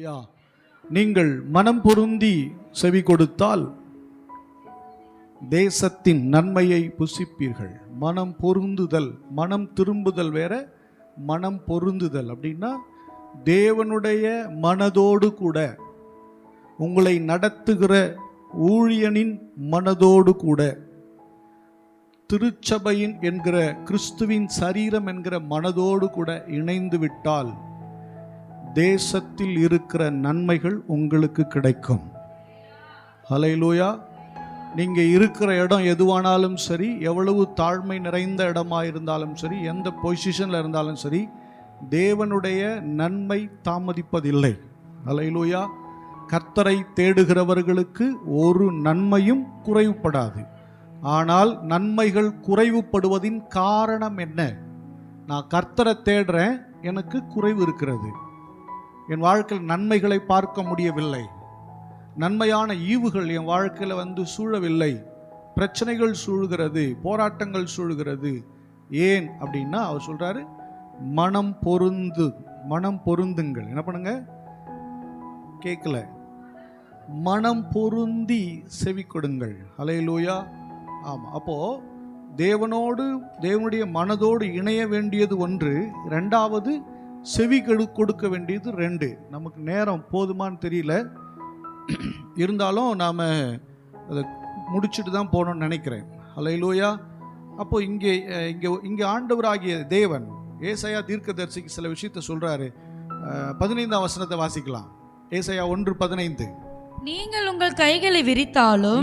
அல்லேலூயா. நீங்கள் மனம் பொருந்தி செவி கொடுத்தால் தேசத்தின் நன்மையை புசிப்பீர்கள். மனம் பொருந்துதல், மனம் திரும்புதல் வேற, மனம் பொருந்துதல் அப்படின்னா தேவனுடைய மனதோடு கூட, உங்களை நடத்துகிற ஊழியனின் மனதோடு கூட, திருச்சபையின் என்கிற கிறிஸ்துவின் சரீரம் என்கிற மனதோடு கூட இணைந்து விட்டால் தேசத்தில் இருக்கிற நன்மைகள் உங்களுக்கு கிடைக்கும். ஹல்லேலூயா. நீங்க இருக்கிற இடம் எதுவானாலும் சரி, எவ்வளவு தாழ்மை நிறைந்த இடமா இருந்தாலும் சரி, எந்த பொசிஷன்ல இருந்தாலும் சரி, தேவனுடைய நன்மை தாமதிப்பதில்லை. ஹல்லேலூயா. கர்த்தரை தேடுகிறவர்களுக்கு ஒரு நன்மையும் குறைவுபடாது. ஆனால் நன்மைகள் குறைவுபடுவதின் காரணம் என்ன? நான் கர்த்தரை தேடுறேன், எனக்கு குறைவு இருக்கிறது, என் வாழ்க்கையில் நன்மைகளை பார்க்க முடியவில்லை, நன்மையான ஈவுகள் என் வாழ்க்கையில் சூழவில்லை, பிரச்சனைகள் சூழ்கிறது, போராட்டங்கள் சூழ்கிறது. ஏன் அப்படின்னா அவர் சொல்றாரு, மனம் பொருந்துங்கள். என்ன பண்ணுங்க? கேட்கல. மனம் பொருந்தி செவி கொடுங்கள். ஹல்லேலூயா. ஆமாம். அப்போ தேவனுடைய மனதோடு இணைய வேண்டியது ஒன்று, ரெண்டாவது செவி கொடுக்க வேண்டியது ரெண்டு. நமக்கு நேரம் போதுமான்னு தெரியல, இருந்தாலும் நாம் அதை முடிச்சுட்டு தான் போகணும்னு நினைக்கிறேன். ஹல்லேலூயா. அப்போ இங்கே ஆண்டவராகிய தேவன் ஏசாயா தீர்க்கதரிசிக்கு சில விஷயத்தை சொல்றாரு. 15ஆம் வசனத்தை வாசிக்கலாம். ஏசாயா 1:15. நீங்கள் உங்கள் கைகளை விரித்தாலும்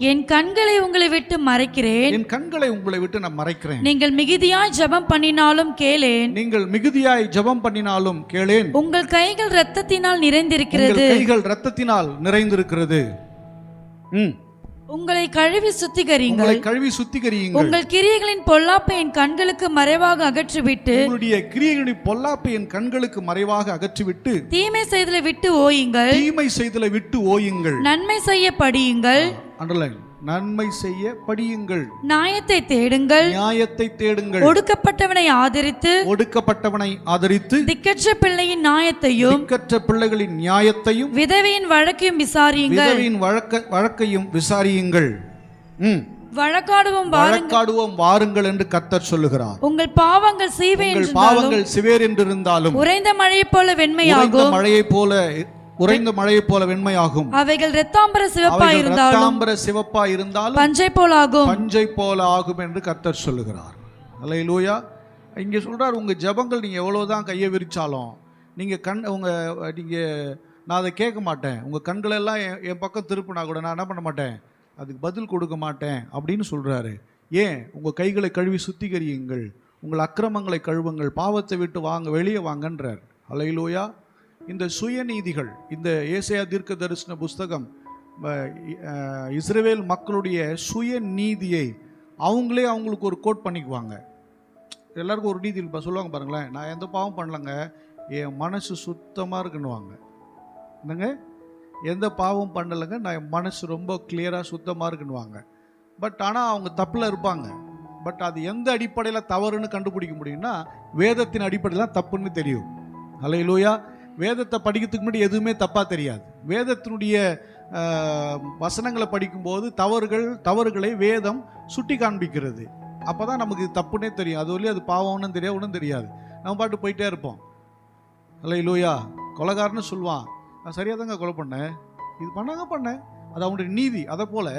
என் கண்களை உங்களை விட்டு மறைக்கிறேன். என் கண்களை உங்களை விட்டு நான் மறைக்கிறேன். நீங்கள் மிகுதியாய் ஜெபம் பண்ணினாலும் கேளேன். நீங்கள் மிகுதியாய் ஜெபம் பண்ணினாலும் கேளேன். உங்கள் கைகள் இரத்தத்தினால் நிறைந்திருக்கிறது. உங்கள் கைகள் இரத்தத்தினால் நிறைந்திருக்கிறது. உங்களை கழுவி சுத்திகரியுங்கள். உங்கள் கிரியைகளின் பொல்லாப்பை என் கண்களுக்கு மறைவாக அகற்றிவிட்டு, உங்களுடைய கிரியைகளின் பொல்லாப்பை என் கண்களுக்கு மறைவாக அகற்றிவிட்டு, தீமை செய்தலை விட்டு ஓயுங்கள். நன்மை செய்ய படியுங்கள். அண்டர்லைன். நன்மை செய்ய படியுங்கள். நியாயத்தை தேடுங்கள். ஒடுக்கப்பட்டவனை ஆதரித்து திக்கற்ற பிள்ளையின் நியாயத்தையும் விதவையின் வழக்கையும் விசாரியுங்கள். வழக்காடுவோம் வாருங்கள் என்று கர்த்தர் சொல்லுகிறார். உங்கள் பாவங்கள் சிவேர் என்றிருந்தாலும் உறைந்த மழையைப் போல உறைந்த மழையை போல வெண்மையாகும். அவைகள் இரத்தாம்பர சிவப்பாய் இருந்தாலும் பஞ்சை போல ஆகும் என்று கர்த்தர் சொல்லுகிறார். அல்லேலூயா. இங்கே சொல்றார், உங்க ஜெபங்கள் நீங்க எவ்வளவுதான் கையை விரிச்சாலும் நான் அதை கேட்க மாட்டேன். உங்க கண்கள் எல்லாம் என் பக்கம் திருப்பினா கூட நான் என்ன பண்ண மாட்டேன், அதுக்கு பதில் கொடுக்க மாட்டேன் அப்படின்னு சொல்றாரு. ஏன்? உங்க கைகளை கழுவி சுத்திகரியுங்கள், உங்கள் அக்கிரமங்களை கழுவுங்கள், பாவத்தை விட்டு வெளியே வாங்கன்றார். அல்லேலூயா. இந்த சுயநீதிகள், இந்த ஏசாயா தீர்க்க தரிசன புஸ்தகம் இஸ்ரவேல் மக்களுடைய சுயநீதியை அவங்களுக்கு ஒரு கோட் பண்ணிக்குவாங்க. எல்லாருக்கும் ஒரு நீதி சொல்லுவாங்க பாருங்களேன், நான் எந்த பாவம் பண்ணலங்க, என் மனசு சுத்தமாக இருக்குன்னுவாங்க. என்னங்க? எந்த பாவம் பண்ணலைங்க, நான் என் மனசு ரொம்ப கிளியராக சுத்தமாக இருக்குன்னுவாங்க. பட் ஆனால் அவங்க தப்பில் இருப்பாங்க. பட் அது எந்த அடிப்படையில் தவறுன்னு கண்டுபிடிக்க முடியும்னா வேதத்தின் அடிப்படையில் தான் தப்புன்னு தெரியும். அல்லேலூயா. வேதத்தை படிக்கிறதுக்கு முன்னாடி எதுவுமே தப்பாக தெரியாது. வேதத்தினுடைய வசனங்களை படிக்கும்போது தவறுகளை வேதம் சுட்டி காண்பிக்கிறது. அப்போ தான் நமக்கு தப்புன்னே தெரியும். அது வரையும் அது பாவம்னு தெரியாது, ஒன்றும் தெரியாது. நம்ம பாட்டு போயிட்டே இருப்போம். அல்லேலூயா. கொலைகாரன்னு சொல்லுவான், நான் சரியாக தாங்க கொலை பண்ணேன், இது பண்ணேன், அது அவனுடைய நீதி. அதை போல்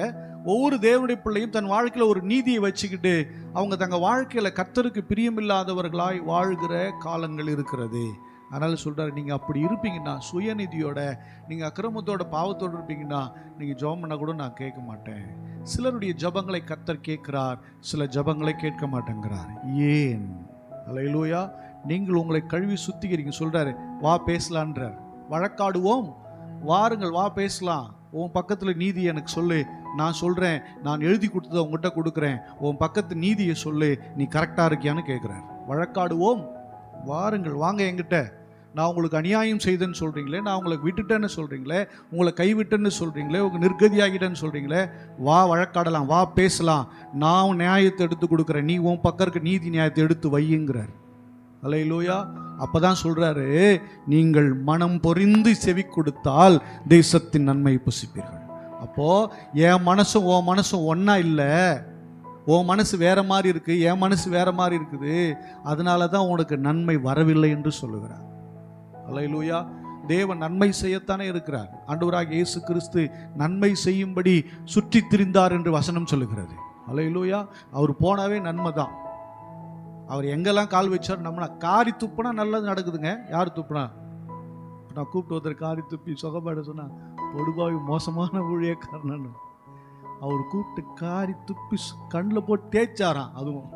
ஒவ்வொரு தேவனுடைய பிள்ளையும் தன் வாழ்க்கையில் ஒரு நீதியை வச்சுக்கிட்டு அவங்க தங்கள் வாழ்க்கையில் கர்த்தருக்கு பிரியமில்லாதவர்களாய் வாழ்கிற காலங்கள் இருக்கிறது. அதனால சொல்றாரு, நீங்க அப்படி இருப்பீங்கன்னா, சுயநிதியோட நீங்க அக்கிரமத்தோட பாவத்தோடு இருப்பீங்கன்னா, நீங்க ஜெபம் பண்ண கூட நான் கேட்க மாட்டேன். சிலருடைய ஜெபங்களை கர்த்தர் கேட்கிறார், சில ஜெபங்களை கேட்க மாட்டேங்கிறார். ஏன்? அல்லேலூயா. நீங்கள் உங்களை கழுவி சுத்திகரிங்க. சொல்றாரு, வா பேசலான்றார். வழக்காடுவோம் வாருங்கள், வா பேசலாம். உன் பக்கத்துல நீதி எனக்கு சொல்லு, நான் சொல்றேன், நான் எழுதி கொடுத்ததை உங்ககிட்ட கொடுக்குறேன், உன் பக்கத்து நீதியை சொல்லு, நீ கரெக்டா இருக்கியான்னு கேட்கிறார். வழக்காடுவோம் வாருங்கள், வாங்க என்கிட்ட. நான் உங்களுக்கு அநியாயம் செய்தேன்னு சொல்கிறீங்களே, நான் உங்களுக்கு விட்டுட்டேன்னு சொல்கிறீங்களே, உங்களை கைவிட்டேன்னு சொல்கிறீங்களே, உங்கள் நிர்கதியாகிட்டேன்னு சொல்கிறீங்களே, வா வழக்காடலாம், வா பேசலாம், நான் நியாயத்தை எடுத்து கொடுக்குறேன், நீ உன் பக்கம் இருக்க நீதி நியாயத்தை எடுத்து வையுங்கிறார். அல்லேலூயா. அப்பதான் சொல்றாரு, நீங்கள் மனம் பொரிந்து செவி கொடுத்தால் தேசத்தின் நன்மை புசிப்பீர்கள். அப்போ என் மனசும் உன் மனசும் ஒன்னா இல்லை, உன் மனசு வேற மாதிரி இருக்கு, என் மனசு வேற மாதிரி இருக்குது, அதனால தான் உனக்கு நன்மை வரவில்லை என்று சொல்லுகிறார். அல்லேலூயா. தேவன் நன்மை செய்யத்தானே இருக்கிறார். ஆண்டவராகிய இயேசு கிறிஸ்து நன்மை செய்யும்படி சுற்றி திரிந்தார் என்று வசனம் சொல்லுகிறது. அல்லேலூயா. அவர் போனாவே நன்மை தான். அவர் எங்கெல்லாம் கால் வச்சார், நம்மளா காரி துப்புனா நல்லது நடக்குதுங்க. யார் துப்புனா? நான் கூப்பிட்டு ஒருத்தர் காரி துப்பி சுகப்பாட சொன்னா, பொடுபாவி மோசமான ஊழியக்காரன்னு. அவர் கூப்பிட்டு காரி துப்பி கண்ணில் போட்டு தேய்ச்சாராம், அதுவும்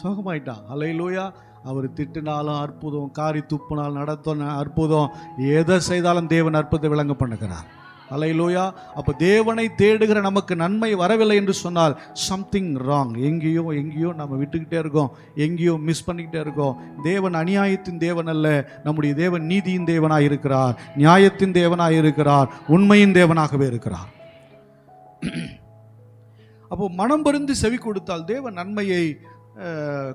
சுகமாயிட்டான். அல்லேலூயா. அவர் திட்டினாலும் அற்புதம், காரி துப்புனால் நடத்த அற்புதம், எதை செய்தாலும் தேவன் அற்புதத்தை விளங்க பண்ணுகிறார். அல்லேலூயா. அப்போ தேவனை தேடுகிற நமக்கு நன்மை வரவில்லை என்று சொன்னால் சம்திங் ராங். எங்கேயோ நம்ம விட்டுக்கிட்டே இருக்கோம், எங்கேயோ மிஸ் பண்ணிக்கிட்டே இருக்கோம். தேவன் அநியாயத்தின் தேவன் அல்ல, நம்முடைய தேவன் நீதியின் தேவனாக இருக்கிறார், நியாயத்தின் தேவனாக இருக்கிறார், உண்மையின் தேவனாகவே இருக்கிறார். அப்போ மனம் பருந்து செவி கொடுத்தால் தேவன் நன்மையை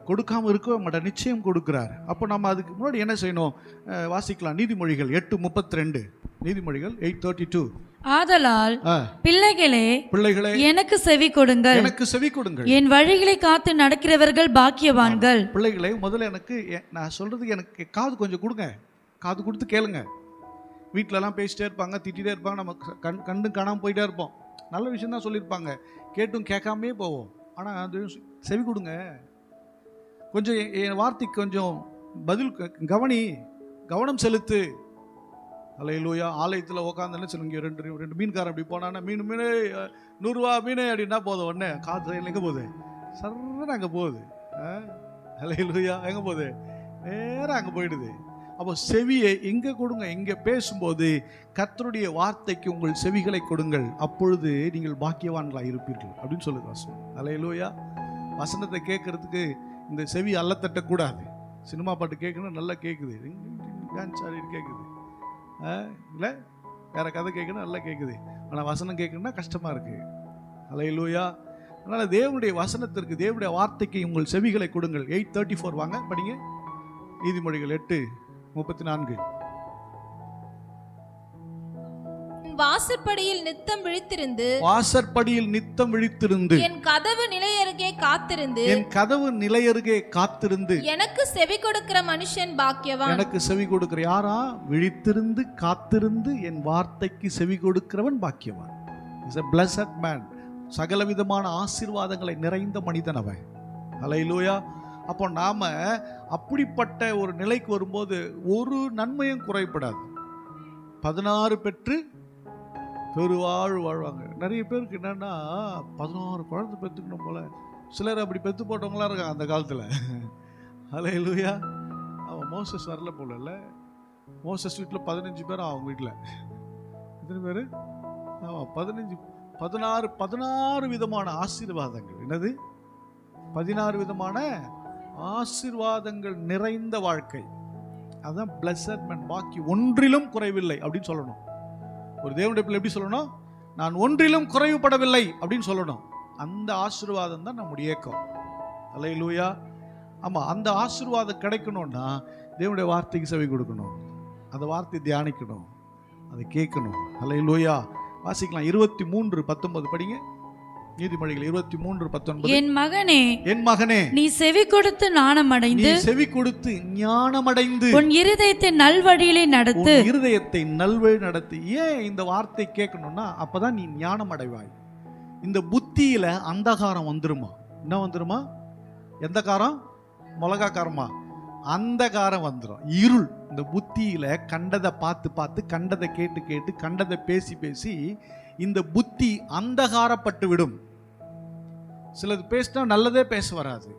கொடுக்காம இருக்கவே மாட்டார், நிச்சயம் கொடுக்கிறார். அப்போ நம்ம அதுக்கு முன்னாடி என்ன செய்யணும்? வாசிக்கலாம் நீதிமொழிகள் 8:32. நீதிமொழிகள் 8:32. ஆதலால் பிள்ளைகளே எனக்கு செவி கொடுங்கள், எனக்கு செவி கொடுங்கள், என் வழிகளை காத்து நடக்கிறவர்கள் பாக்கியவான்கள். பிள்ளைகளை முதல்ல எனக்கு நான் சொல்றதுக்கு எனக்கு காது கொஞ்சம் கொடுங்க, காது கொடுத்து கேளுங்க. வீட்டிலலாம் பேசிட்டே இருப்பாங்க, திட்டிகிட்டே இருப்பாங்க, நம்ம கண்டு காணாமல் போயிட்டே இருப்போம். நல்ல விஷயம் தான் சொல்லியிருப்பாங்க, கேட்டும் கேட்காமே போவோம். ஆனால் அது செவி கொடுங்க, கொஞ்சம் என் வார்த்தைக்கு கொஞ்சம் பதில் கவனி, கவனம் செலுத்து. அல்லேலூயா. ஆலயத்தில் உட்காந்துன்னு சொல்லுங்க, ரெண்டு மீன்காரன் அப்படி போனான்னா, மீன் 100 ரூபா மீன் அப்படின்னா போதும், உடனே காற்று எங்கே போகுது? சர்ன்னு அங்கே போகுது. அல்லேலூயா. எங்கே போகுது? நேராக அங்கே போயிடுது. அப்போ செவியை எங்கே கொடுங்க? இங்கே பேசும்போது கர்த்தருடைய வார்த்தைக்கு உங்கள் செவிகளை கொடுங்கள், அப்பொழுது நீங்கள் பாக்கியவான்களாக இருப்பீர்கள் அப்படின்னு சொல்லுது வசனம். அல்லேலூயா. வசனத்தை கேட்கறதுக்கு இந்த செவி அல்லத்தட்டக்கூடாது. சினிமா பாட்டு கேட்கணும், நல்லா கேட்குது, டான்ஸ் ஆடிட்டு கேட்குது, இல்லை வேற கதை கேட்கணும், நல்லா கேட்குது. ஆனால் வசனம் கேட்கணும்னா கஷ்டமாக இருக்குது. அல்லேலூயா. அதனால் தேவனுடைய வசனத்திற்கு, தேவனுடைய வார்த்தைக்கு உங்கள் செவிகளை கொடுங்கள். 8:34 வாங்க படிங்க. நீதிமொழிகள் 8:34. வாசற்படியில் நித்தம் விழித்திருந்து, வாசற்படியில் நித்தம் விழித்திருந்து, என் கதவு நிலையருகே காத்திருந்து, என் கதவு நிலையருகே காத்திருந்து எனக்கு செவி கொடுக்கிற மனுஷன் பாக்கியவான். எனக்கு செவி கொடுக்கிற யாரா? விழித்திருந்து காத்திருந்து என் வார்த்தைக்கு செவி கொடுக்கிறவன் பாக்கியவான். Is a blessed man. சகலவிதமான ஆசீர்வாதங்களை நிறைந்த மனிதன் அவன். அல்லேலூயா. அப்போ நாம அப்படிப்பட்ட ஒரு நிலைக்கு வரும்போது ஒரு நன்மையும் குறைபடாது. 16 பெற்று பெருவாழ் வாழ்வாங்க. நிறைய பேருக்கு என்னன்னா 16 குழந்தை பெற்றுக்கணும் போல, சிலர் அப்படி பெற்று போட்டவங்களாம் இருக்காங்க அந்த காலத்தில். அல்லேலூயா. அவன் மோசஸ் வரல போல இல்லை, மோசஸ் வீட்டில் 15 பேர், அவங்க வீட்டில் எத்தனை பேர்? ஆமாம் 16 விதமான ஆசீர்வாதங்கள். என்னது? 16 விதமான ஆசீர்வாதங்கள் நிறைந்த வாழ்க்கை. அதான் blessed man. பாக்கி ஒன்றிலும் குறைவில்லை அப்படின்னு சொல்லணும். ஒரு தேவனுடைய பிள்ளை எப்படி சொல்லணும்? நான் ஒன்றிலும் குறைவுபடவில்லை அப்படின்னு சொல்லணும். அந்த ஆசீர்வாதம் தான் நம்முடைய ஏக்கம். அல்லேலூயா. ஆமாம், அந்த ஆசீர்வாதம் கிடைக்கணும்னா தேவனுடைய வார்த்தைக்கு செவி கொடுக்கணும், அந்த வார்த்தையை தியானிக்கணும், அதை கேட்கணும். அல்லேலூயா. வாசிக்கலாம் 23:19 படிங்க. நீதிமொழிகள் 23:19. என் மகனே, என் மகனே, நீ செவி கொடுத்து ஞானமடைந்து, நீ செவி கொடுத்து ஞானமடைந்து உன் இருதயத்தை நல்வழியிலே நடத்து, உன் இருதயத்தை நல்வழி நடத்து. ஏன் இந்த வார்த்தை கேட்கணும்னா அப்பதான் நீ ஞானம் அடைவாய். இந்த புத்தியில அந்தகாரம் வந்துருமா? என்ன வந்துருமா? எந்த காரம்? மிளகா காரமா? அந்த காரம் வந்துடும், இருள். இந்த புத்தியில கண்டதை பார்த்து பார்த்து, கண்டதை கேட்டு கேட்டு, கண்டதை பேசி பேசி இந்த புத்தி அந்தகாரப்பட்டு விடும். சிலர் பேசினா நல்லதே பேச வராது,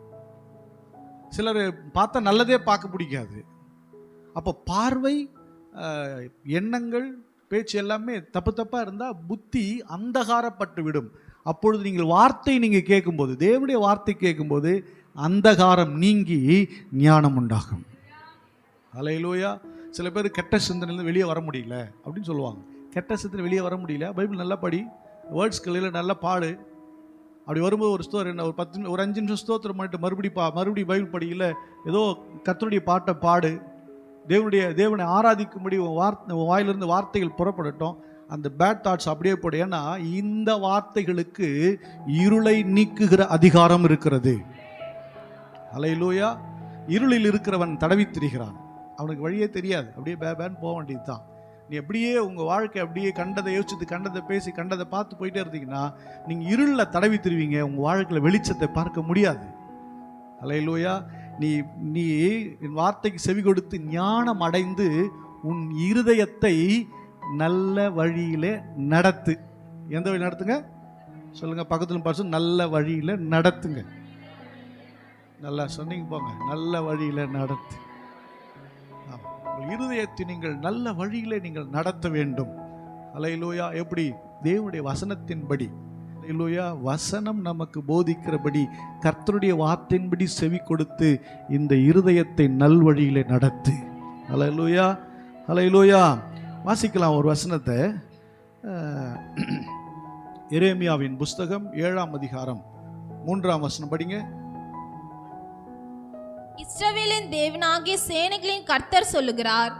சிலர் பார்த்தா நல்லதே பார்க்க பிடிக்காது. அப்போ பார்வை, எண்ணங்கள், பேச்சு எல்லாமே தப்பு தப்பாக இருந்தால் புத்தி அந்தகாரப்பட்டு விடும். அப்பொழுது நீங்கள் வார்த்தை நீங்கள் கேட்கும்போது, தேவனுடைய வார்த்தை கேட்கும்போது அந்தகாரம் நீங்கி ஞானம் உண்டாகும். அல்லேலூயா. சில பேர் கெட்ட சிந்தனையிலேருந்து வெளியே வர முடியல அப்படின்னு சொல்லுவாங்க. கெட்ட சிந்தனை வெளியே வர முடியல, பைபிள் நல்லா படி, வேர்ட்ஸ் கலையில் நல்லா பாடு. அப்படி வரும்போது ஒரு ஒரு 5 நிமிஷம் ஸ்தோத்திரம் பண்ணிட்டு மறுபடியும் பைபிள் படிக்கல, ஏதோ கர்த்தருடைய பாட்டை பாடு. தேவனை ஆராதிக்கும்படி உன் வாயிலிருந்து வார்த்தைகள் புறப்படட்டும். அந்த பேட் தாட்ஸ் அப்படியே போடு. ஏன்னா இந்த வார்த்தைகளுக்கு இருளை நீக்குகிற அதிகாரம் இருக்கிறது. அல்லேலூயா. இருளில் இருக்கிறவன் தடவி திரிகிறான், அவனுக்கு வழியே தெரியாது, அப்படியே பேன்னு போக வேண்டியது தான். நீ அப்படியே உங்கள் வாழ்க்கை அப்படியே கண்டதை யோசித்து, கண்டதை பேசி, கண்டதை பார்த்து போயிட்டே இருந்தீங்கன்னா நீங்கள் இருளில் தடவி திரிவீங்க, உங்கள் வாழ்க்கையில் வெளிச்சத்தை பார்க்க முடியாது. அல்லேலூயா. நீ என் வார்த்தைக்கு செவி கொடுத்து ஞானம் அடைந்து உன் இருதயத்தை நல்ல வழியிலே நடத்து. எந்த வழி நடத்துங்க சொல்லுங்க, பக்கத்துல பார்த்து நல்ல வழியில நடத்துங்க. நல்லா சொன்னீங்க போங்க, நல்ல வழியில நடத்து. இருதயத்தை நீங்கள் நல்ல வழியிலே நீங்கள் நடத்த வேண்டும். அல்லேலூயா. எப்படி? தேவனுடைய வசனத்தின்படி. அல்லேலூயா. வசனம் நமக்கு போதிக்கிறபடி, கர்த்தருடைய வார்த்தையின்படி செவி கொடுத்து இந்த இருதயத்தை நல்வழியிலே நடத்து. அல்லேலூயா. அல்லேலூயா. வாசிக்கலாம் ஒரு வசனத்தை. எரேமியாவின் புஸ்தகம் 7ஆம் அதிகாரம் 3ஆம் வசனம் படிங்க. இஸ்ரவேலின் தேவனாகிய சேனைகளின் கர்த்தர் சொல்லுகிறார்,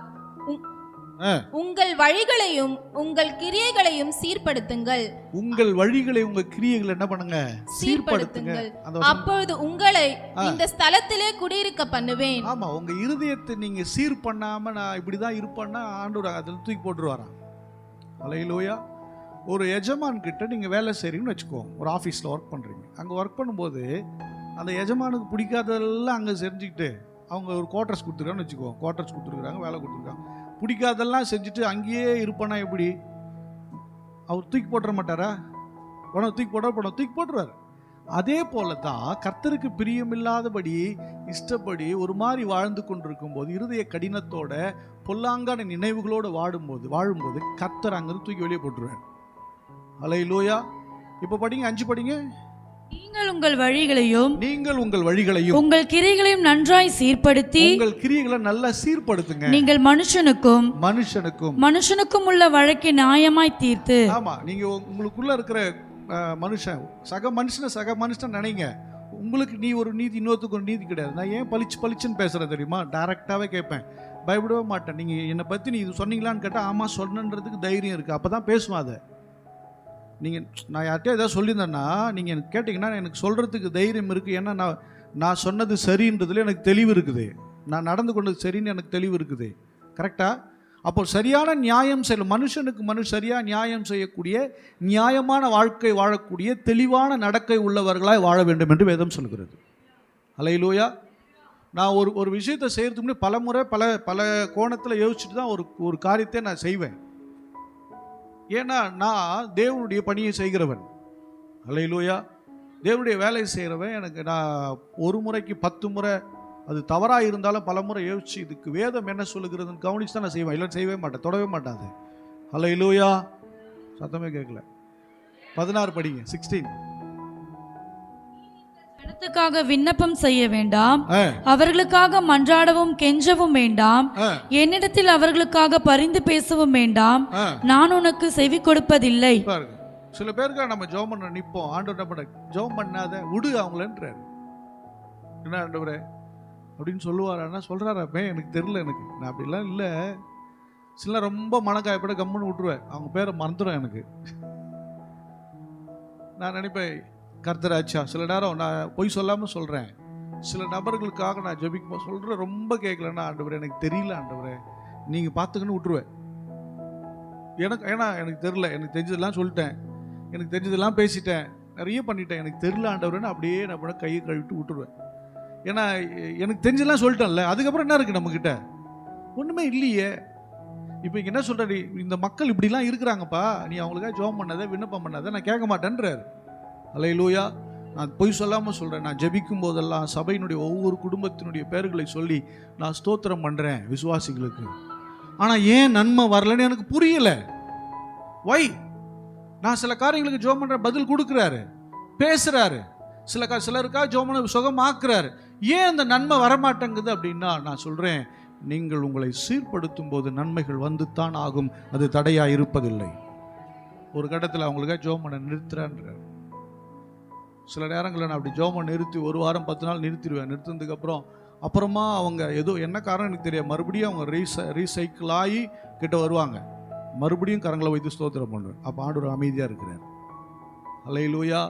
உங்கள் வழிகளையும் உங்கள் கிரியைகளையும் சீர்படுத்துங்கள். உங்கள் வழிகளை உங்க கிரியைகளை என்ன பண்ணுங்க? சீர்படுத்துங்கள். அப்பொழுது உங்களை இந்த ஸ்தலத்திலே குடியிருக்க பண்ணுவேன். ஆமா, உங்க இருதயத்தை நீங்க சீர் பண்ணாம நான் இப்படிதான் இருப்பேன்னா ஆண்டவர் அதில் தூக்கி போட்டுருவாராம். அல்லேலூயா. ஒரு எஜமான் கிட்ட நீங்க வேலை செய்றீங்கன்னு வச்சுக்கோங்க. ஒரு ஆஃபீஸில் ஒர்க் பண்றீங்க. அங்கே ஒர்க் பண்ணும்போது அந்த எஜமானுக்கு பிடிக்காததெல்லாம் அங்கே செஞ்சுக்கிட்டு, அவங்க ஒரு குவார்ட்டர்ஸ் கொடுத்துருக்காங்கன்னு வச்சுக்கோங்க. குவார்ட்டர்ஸ் கொடுத்துருக்காங்க, வேலை கொடுத்துருக்காங்க, பிடிக்காதெல்லாம் செஞ்சுட்டு அங்கேயே இருப்பானா எப்படி? அவர் தூக்கி போட்டுற மாட்டாரா? பணம் தூக்கி தூக்கி போட்டுருவார். அதே போல தான் கர்த்தருக்கு பிரியமில்லாதபடி இஷ்டப்படி ஒரு மாதிரி வாழ்ந்து கொண்டிருக்கும் போது, இருதய கடினத்தோட பொல்லாங்கான நினைவுகளோடு வாழும்போது கர்த்தர் அங்கிருந்து தூக்கி வெளியே போட்டுருவார். அல்லேலூயா. இப்போ படிங்க, 5 படிங்க. நீங்கள் உங்கள் வழிகளையும் உங்கள் கிரியைகளையும் நன்றாய் சீர்படுத்தி, உங்கள் கிரியைகளை நல்லா சீர்படுத்துங்க. நீங்கள் மனுஷனுக்கும் உள்ள வழக்கை நியாயமாய் தீர்த்து. ஆமா, நீங்க உங்களுக்குள்ள இருக்கிற மனுஷன் சக மனுஷன் நினைங்க. உங்களுக்கு நீ ஒரு நீதி, இன்னொருத்துக்கு ஒரு நீதி கிடையாது. நான் ஏன் பளிச்சுன்னு பேசுறேன் தெரியுமா? டைரக்டாவே கேட்பேன், பயப்படவே மாட்டேன். நீங்க என்னை பத்தி நீ இது சொன்னீங்களான்னு கேட்டா ஆமா சொன்னன்றதுக்கு தைரியம் இருக்கு, அப்பதான் பேசுவேன். அதை நீங்கள் நான் யார்கிட்டயே ஏதாவது சொல்லியிருந்தேன்னா நீங்கள் எனக்கு கேட்டிங்கன்னா எனக்கு சொல்கிறதுக்கு தைரியம் இருக்குது. ஏன்னா நான் சொன்னது சரின்றதுல எனக்கு தெளிவு இருக்குது, நான் நடந்து கொண்டது சரின்னு எனக்கு தெளிவு இருக்குது. கரெக்டாக? அப்போ சரியான நியாயம் மனுஷனுக்கு சரியாக நியாயம் செய்யக்கூடிய, நியாயமான வாழ்க்கை வாழக்கூடிய, தெளிவான நடக்கை உள்ளவர்களாய் வாழ வேண்டும் என்று வேதம் சொல்கிறது. அல்லேலூயா. நான் ஒரு விஷயத்தை செய்கிறதுக்கு முன்னாடி பல முறை பல கோணத்தில் யோசிச்சுட்டு தான் ஒரு காரியத்தை நான் செய்வேன். ஏன்னா நான் தேவனுடைய பணியை செய்கிறவன். அல்லேலூயா. தேவனுடைய வேலையை செய்கிறவன். எனக்கு நான் ஒரு முறைக்கு 10 முறை அது தவறாக இருந்தாலும் பல முறை யோசிச்சு இதுக்கு வேதம் என்ன சொல்லுகிறதுன்னு கவனிச்சு தான் நான் செய்வேன். இல்லை செய்யவே மாட்டேன், தொடவே மாட்டாது. அல்லேலூயா. சத்தமே கேட்கல. 16 படிங்க. 16. ஜனத்துக்காக விண்ணப்பம் செய்ய வேண்டாம், அவர்களுக்காக மன்றாடவும் கெஞ்சவும் வேண்டாம், என்னிடத்தில் அவர்களுக்காக பரிந்து பேசவும் வேண்டாம், நான் உனக்கு செவி கொடுப்பதில்லை. சில பேருக்கு நம்ம ஜெபம் பண்ண நிற்போம், ஆண்டவர் என்ன பண்ண, ஜெபம் பண்ணாத விடு அவங்களன்றாரு. என்ன ஆண்டவரே அப்படின்னு சொல்லுவாரா? சொல்றாரப்பே எனக்கு தெரியல. எனக்கு நான் அப்படிலாம் இல்லை. சில ரொம்ப மனக்காயப்பட கம்முன்னு விட்டுருவேன், அவங்க பேரை மறந்துடும். எனக்கு நான் நினைப்பேன் கர்த்தராச்சா. சில நேரம் நான் பொய் சொல்லாமல் சொல்கிறேன். சில நபர்களுக்காக நான் ஜெபிக்கும் சொல்கிறேன், ரொம்ப கேட்கலன்னா ஆண்டவரே எனக்கு தெரியல ஆண்டவரே நீங்கள் பார்த்துக்கன்னு விட்டுருவேன். ஏன்னா எனக்கு தெரியல, எனக்கு தெரிஞ்சதெல்லாம் சொல்லிட்டேன், எனக்கு தெரிஞ்சதெல்லாம் பேசிட்டேன், நிறைய பண்ணிட்டேன், எனக்கு தெரியல ஆண்டவரேன்னு அப்படியே நான் பண்ண கையை கழுவிட்டு விட்டுருவேன். ஏன்னா எனக்கு தெரிஞ்சதெல்லாம் சொல்லிட்டேன்ல, அதுக்கப்புறம் என்ன இருக்குது நம்மக்கிட்ட? ஒன்றுமே இல்லையே. இப்போ இங்கே என்ன சொல்கிறாரு, இந்த மக்கள் இப்படிலாம் இருக்கிறாங்கப்பா, நீ அவங்களுக்காக ஜெபம் பண்ணாத, விண்ணப்பம் பண்ணாத, நான் கேட்க மாட்டேன்றாரு. அல்லேலூயா. நான் பொய் சொல்லாமல் சொல்கிறேன். நான் ஜெபிக்கும் போதெல்லாம் சபையினுடைய ஒவ்வொரு குடும்பத்தினுடைய பேர்களை சொல்லி நான் ஸ்தோத்திரம் பண்ணுறேன் விசுவாசிகளுக்கு. ஆனால் ஏன் நன்மை வரலன்னு எனக்கு புரியலை. வை? நான் சில காரியங்களுக்கு ஜெபம் பண்ணுற பதில் கொடுக்குறாரு, பேசுகிறாரு, சிலருக்காக ஜெபம் பண்ண சுகமாக்குறாரு. ஏன் அந்த நன்மை வரமாட்டேங்குது அப்படின்னா நான் சொல்கிறேன், நீங்கள் உங்களை சீர்படுத்தும் போது நன்மைகள் வந்து தான் ஆகும், அது தடையாக இருப்பதில்லை. ஒரு கட்டத்தில் அவங்களுக்காக ஜெபம் பண்ண நிறுத்துறான்றார். சில நேரங்களில் நான் அப்படி ஜெபம் நிறுத்தி 1 வாரம் 10 நாள் நிறுத்திடுவேன். நிறுத்தினதுக்கப்புறம் அப்புறமா அவங்க ஏதோ என்ன காரணம் எனக்கு தெரியாது, மறுபடியும் அவங்க ரீசைக்கிள் ஆகி கிட்ட வருவாங்க, மறுபடியும் கரங்களை வைத்து ஸ்தோத்திரம் பண்ணுவேன். அப்போ ஆண்டவர் அமைதியாக இருக்கிறார். அல்லேலூயா.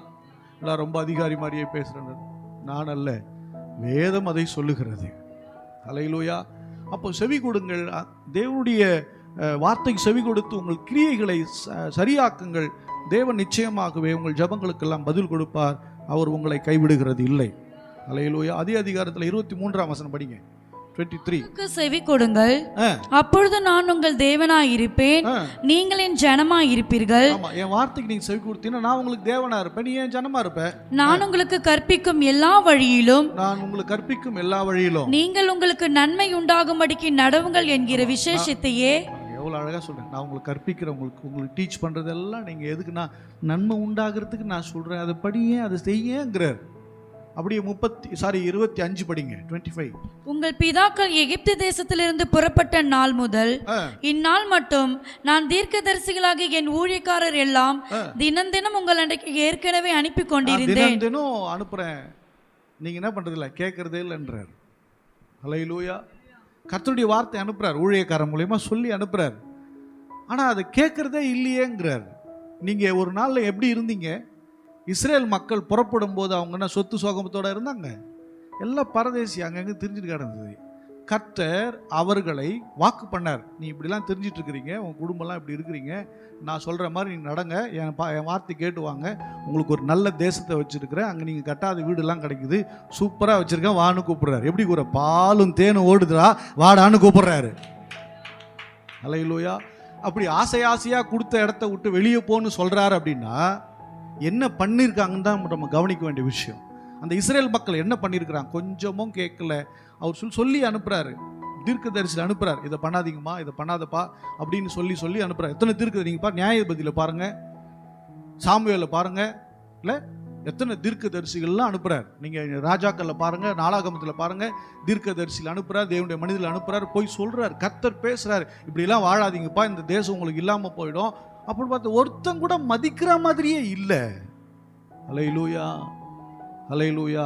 நான் ரொம்ப அதிகாரி மாதிரியே பேசுகிறேன், நான் அல்ல, வேதம் அதை சொல்லுகிறது. அல்லேலூயா. அப்போ செவி கொடுங்கள், தேவனுடைய வார்த்தைக்கு செவி கொடுத்து உங்கள் கிரியைகளை சரியாக்குங்கள். தேவன் நிச்சயமாகவே உங்கள் ஜெபங்களுக்கெல்லாம் பதில் கொடுப்பார். அவர் உங்களை கைவிடுகிறது இல்லை. அல்லேலூயா. அதே அதிகாரத்தில் 23ஆம் வசனம் படிங்க. 23. செவி கொடுங்கள், அப்பொழுது நான் உங்கள் தேவனாய் இருப்பேன், நீங்கள் என் ஜனமாய் இருப்பீர்கள். ஆமா, என் வார்த்தைக்கு நீங்க செவி கொடுத்தீங்கன்னா நான் உங்களுக்கு தேவனா இருப்பேன், நீ என் ஜனமா இருப்ப. நான் உங்களுக்கு கற்பிக்கும் எல்லா வழியிலும் நீங்கள் உங்களுக்கு நன்மை உண்டாகும்படிக்கு நடவுங்கள் என்கிற விசேஷத்தையே. எவ்வளவு அழகா சொல்றேன். நான் உங்களுக்கு கற்பிக்கிறேன், உங்களுக்கு டீச் பண்றதெல்லாம் நீங்க எதுக்குன்னா நன்மை உண்டாகிறதுக்கு நான் சொல்றேன், அதை படியே, அதை செய்யுங்கிறார். அப்படியே 25 படிங்க. 25. உங்கள் பிதாக்கள் எகிப்து தேசத்திலிருந்து புறப்பட்ட நாள் முதல் இந்நாள் மட்டும் நான் தீர்க்கதரிசிகளாக என் ஊழியக்காரர் எல்லாம் தினம் தினம் உங்கள் அன்றைக்கு ஏற்கனவே அனுப்பி கொண்டிருந்தேன். தினம் அனுப்புறேன், நீங்க என்ன பண்றது இல்லை, கேட்கறதே இல்லைன்றார். அல்லேலூயா. கர்த்தருடைய வார்த்தை அனுப்புறார், ஊழியக்காரன் மூலியமா சொல்லி அனுப்புறார். ஆனா அதை கேட்கறதே இல்லையேங்கிறார். நீங்க ஒரு நாள்ல எப்படி இருந்தீங்க? இஸ்ரேல் மக்கள் புறப்படும் போது அவங்க என்ன சொத்து சோகமத்தோட இருந்தாங்க? எல்லாம் பரதேசி அங்கங்க தெரிஞ்சுட்டு கிடந்தது. கர்த்தர் அவர்களை வாக்கு பண்ணார், நீ இப்படிலாம் தெரிஞ்சிட்டு இருக்கிறீங்க, உங்க குடும்பம்லாம் இப்படி இருக்கிறீங்க, நான் சொல்ற மாதிரி நீ நடங்க, என் வார்த்தை கேட்டுவாங்க, உங்களுக்கு ஒரு நல்ல தேசத்தை வச்சிருக்கிறேன், அங்கே நீங்கள் கட்டாத வீடுலாம் கிடைக்குது, சூப்பராக வச்சிருக்கேன், வான்னு கூப்பிடுறாரு. எப்படி கூற, பாலும் தேனும் ஓடுதுரா, வாடான்னு கூப்பிடுறாரு. அல்லேலூயா. அப்படி ஆசையாக கொடுத்த இடத்த விட்டு வெளியே போன்னு சொல்றாரு. அப்படின்னா என்ன பண்ணியிருக்காங்கன்னு தான் நம்ம கவனிக்க வேண்டிய விஷயம். அந்த இஸ்ரேல் மக்கள் என்ன பண்ணியிருக்கிறாங்க? கொஞ்சமும் கேட்கல. அவர் சொல்லி அனுப்புறாரு, தீர்க்கதரிசி அனுப்புறாரு, இதை பண்ணாதீங்கம்மா, இதை பண்ணாதப்பா அப்படின்னு சொல்லி அனுப்புறாரு. எத்தனை தீர்க்கதரிசிங்கப்பா? நியாயாதிபதியில பாருங்க, சாமுவேலில் பாருங்க, இல்லை எத்தனை தீர்க்கதரிசிகள்லாம் அனுப்புறாரு. நீங்கள் ராஜாக்கள்ல பாருங்க, நாளாகமத்தில் பாருங்க, தீர்க்கதரிசியில் அனுப்புறாரு, தேவனுடைய மனிதர்கள் அனுப்புறாரு, போய் சொல்றாரு, கர்த்தர் பேசுறாரு, இப்படிலாம் வாழாதீங்கப்பா, இந்த தேசம் உங்களுக்கு இல்லாமல் போயிடும். அப்படின்னு பார்த்து ஒருத்தன் கூட மதிக்கிற மாதிரியே இல்லை. அல்லேலூயா. அல்லேலூயா.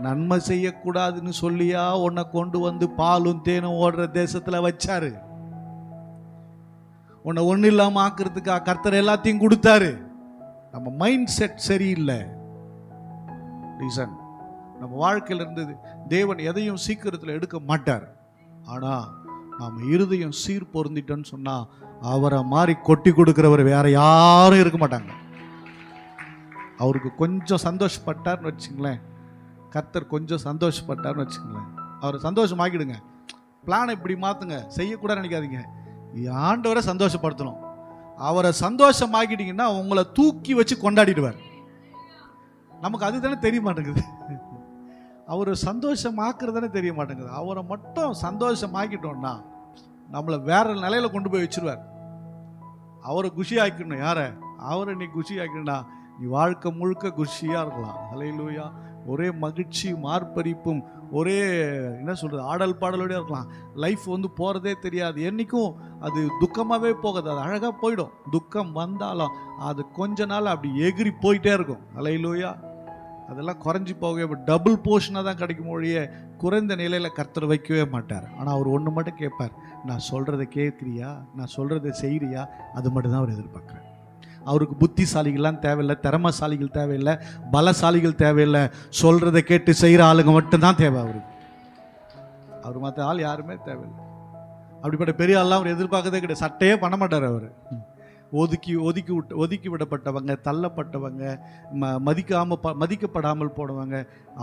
நன்மை செய்யக்கூடாதுன்னு சொல்லியா உன்னை கொண்டு வந்து பாலும் தேனும் ஓடுற தேசத்துல வச்சாரு? உன்னை ஒன்றும் இல்லாம ஆக்குறதுக்கா கர்த்தர் எல்லாத்தையும் கொடுத்தாரு? நம்ம மைண்ட் செட் சரியில்லை. ரீசன், நம்ம வாழ்க்கையில் இருந்தது. தேவன் எதையும் சீக்கிரத்தில் எடுக்க மாட்டார். ஆனா நாம இருதயம் சீர் பொருந்திட்டோன்னு சொன்னா அவரை மாதிரி கொட்டி கொடுக்கிறவர் வேற யாரும் இருக்க மாட்டாங்க. அவருக்கு கொஞ்சம் சந்தோஷப்பட்டார்னு வச்சுங்களேன், கர்த்தர் கொஞ்சம் சந்தோஷப்பட்டார்னு வச்சுங்களேன், அவரை சந்தோஷமாக்கிடுங்க. பிளானை இப்படி மாற்றுங்க, செய்யக்கூட நினைக்காதீங்க, ஆண்டவரை சந்தோஷப்படுத்தணும். அவரை சந்தோஷமாக்கிட்டீங்கன்னா உங்களை தூக்கி வச்சு கொண்டாடிடுவார். நமக்கு அது தானே தெரிய மாட்டேங்குது, அவரை சந்தோஷமாக்குறது தெரிய மாட்டேங்குது. அவரை மட்டும் சந்தோஷமாக்கிட்டோம்னா நம்மளை வேற நிலையில கொண்டு போய் வச்சிருவார். அவரை குஷி ஆக்கிடணும். யார? அவரை நீ குஷி ஆக்கினா நீ வாழ்க்கை முழுக்க குஷியா இருக்கலாம். அல்லேலூயா. ஒரே மகிழ்ச்சி மார்பரிப்பும் ஒரே என்ன சொல்றது ஆடல் பாடலோட இருக்கலாம். லைஃப் போறதே தெரியாது. என்னைக்கும் அது துக்கமாவே போகாது, அது அழகா போயிடும். துக்கம் வந்தாலும் அது கொஞ்ச நாள் அப்படி எகிரி போயிட்டே இருக்கும். அல்லேலூயா. அதெல்லாம் குறைஞ்சி போகவே டபுள் போர்ஷனாக தான் கிடைக்கும் மொழியே, குறைந்த நிலையில் கர்த்தர் வைக்கவே மாட்டார். ஆனால் அவர் ஒன்று மட்டும் கேட்பார், நான் சொல்கிறத கேட்குறியா, நான் சொல்கிறத செய்கிறியா? அது மட்டும்தான் அவர் எதிர்பார்க்குறார். அவருக்கு புத்திசாலிகள்லாம் தேவையில்லை, திறமசாலிகள் தேவையில்லை, பலசாலிகள் தேவையில்லை, சொல்கிறத கேட்டு செய்கிற ஆளுங்க மட்டும்தான் தேவை அவருக்கு. அவர் மற்ற ஆள் யாருமே தேவையில்லை. அப்படிப்பட்ட பெரிய ஆள்லாம் அவர் எதிர்பார்க்கறதே கிடையாது. சட்டையே பண்ண மாட்டார் அவர். ஒதுக்கி விடப்பட்டவங்க, தள்ளப்பட்டவங்க, மதிக்கப்படாமல் போனவங்க,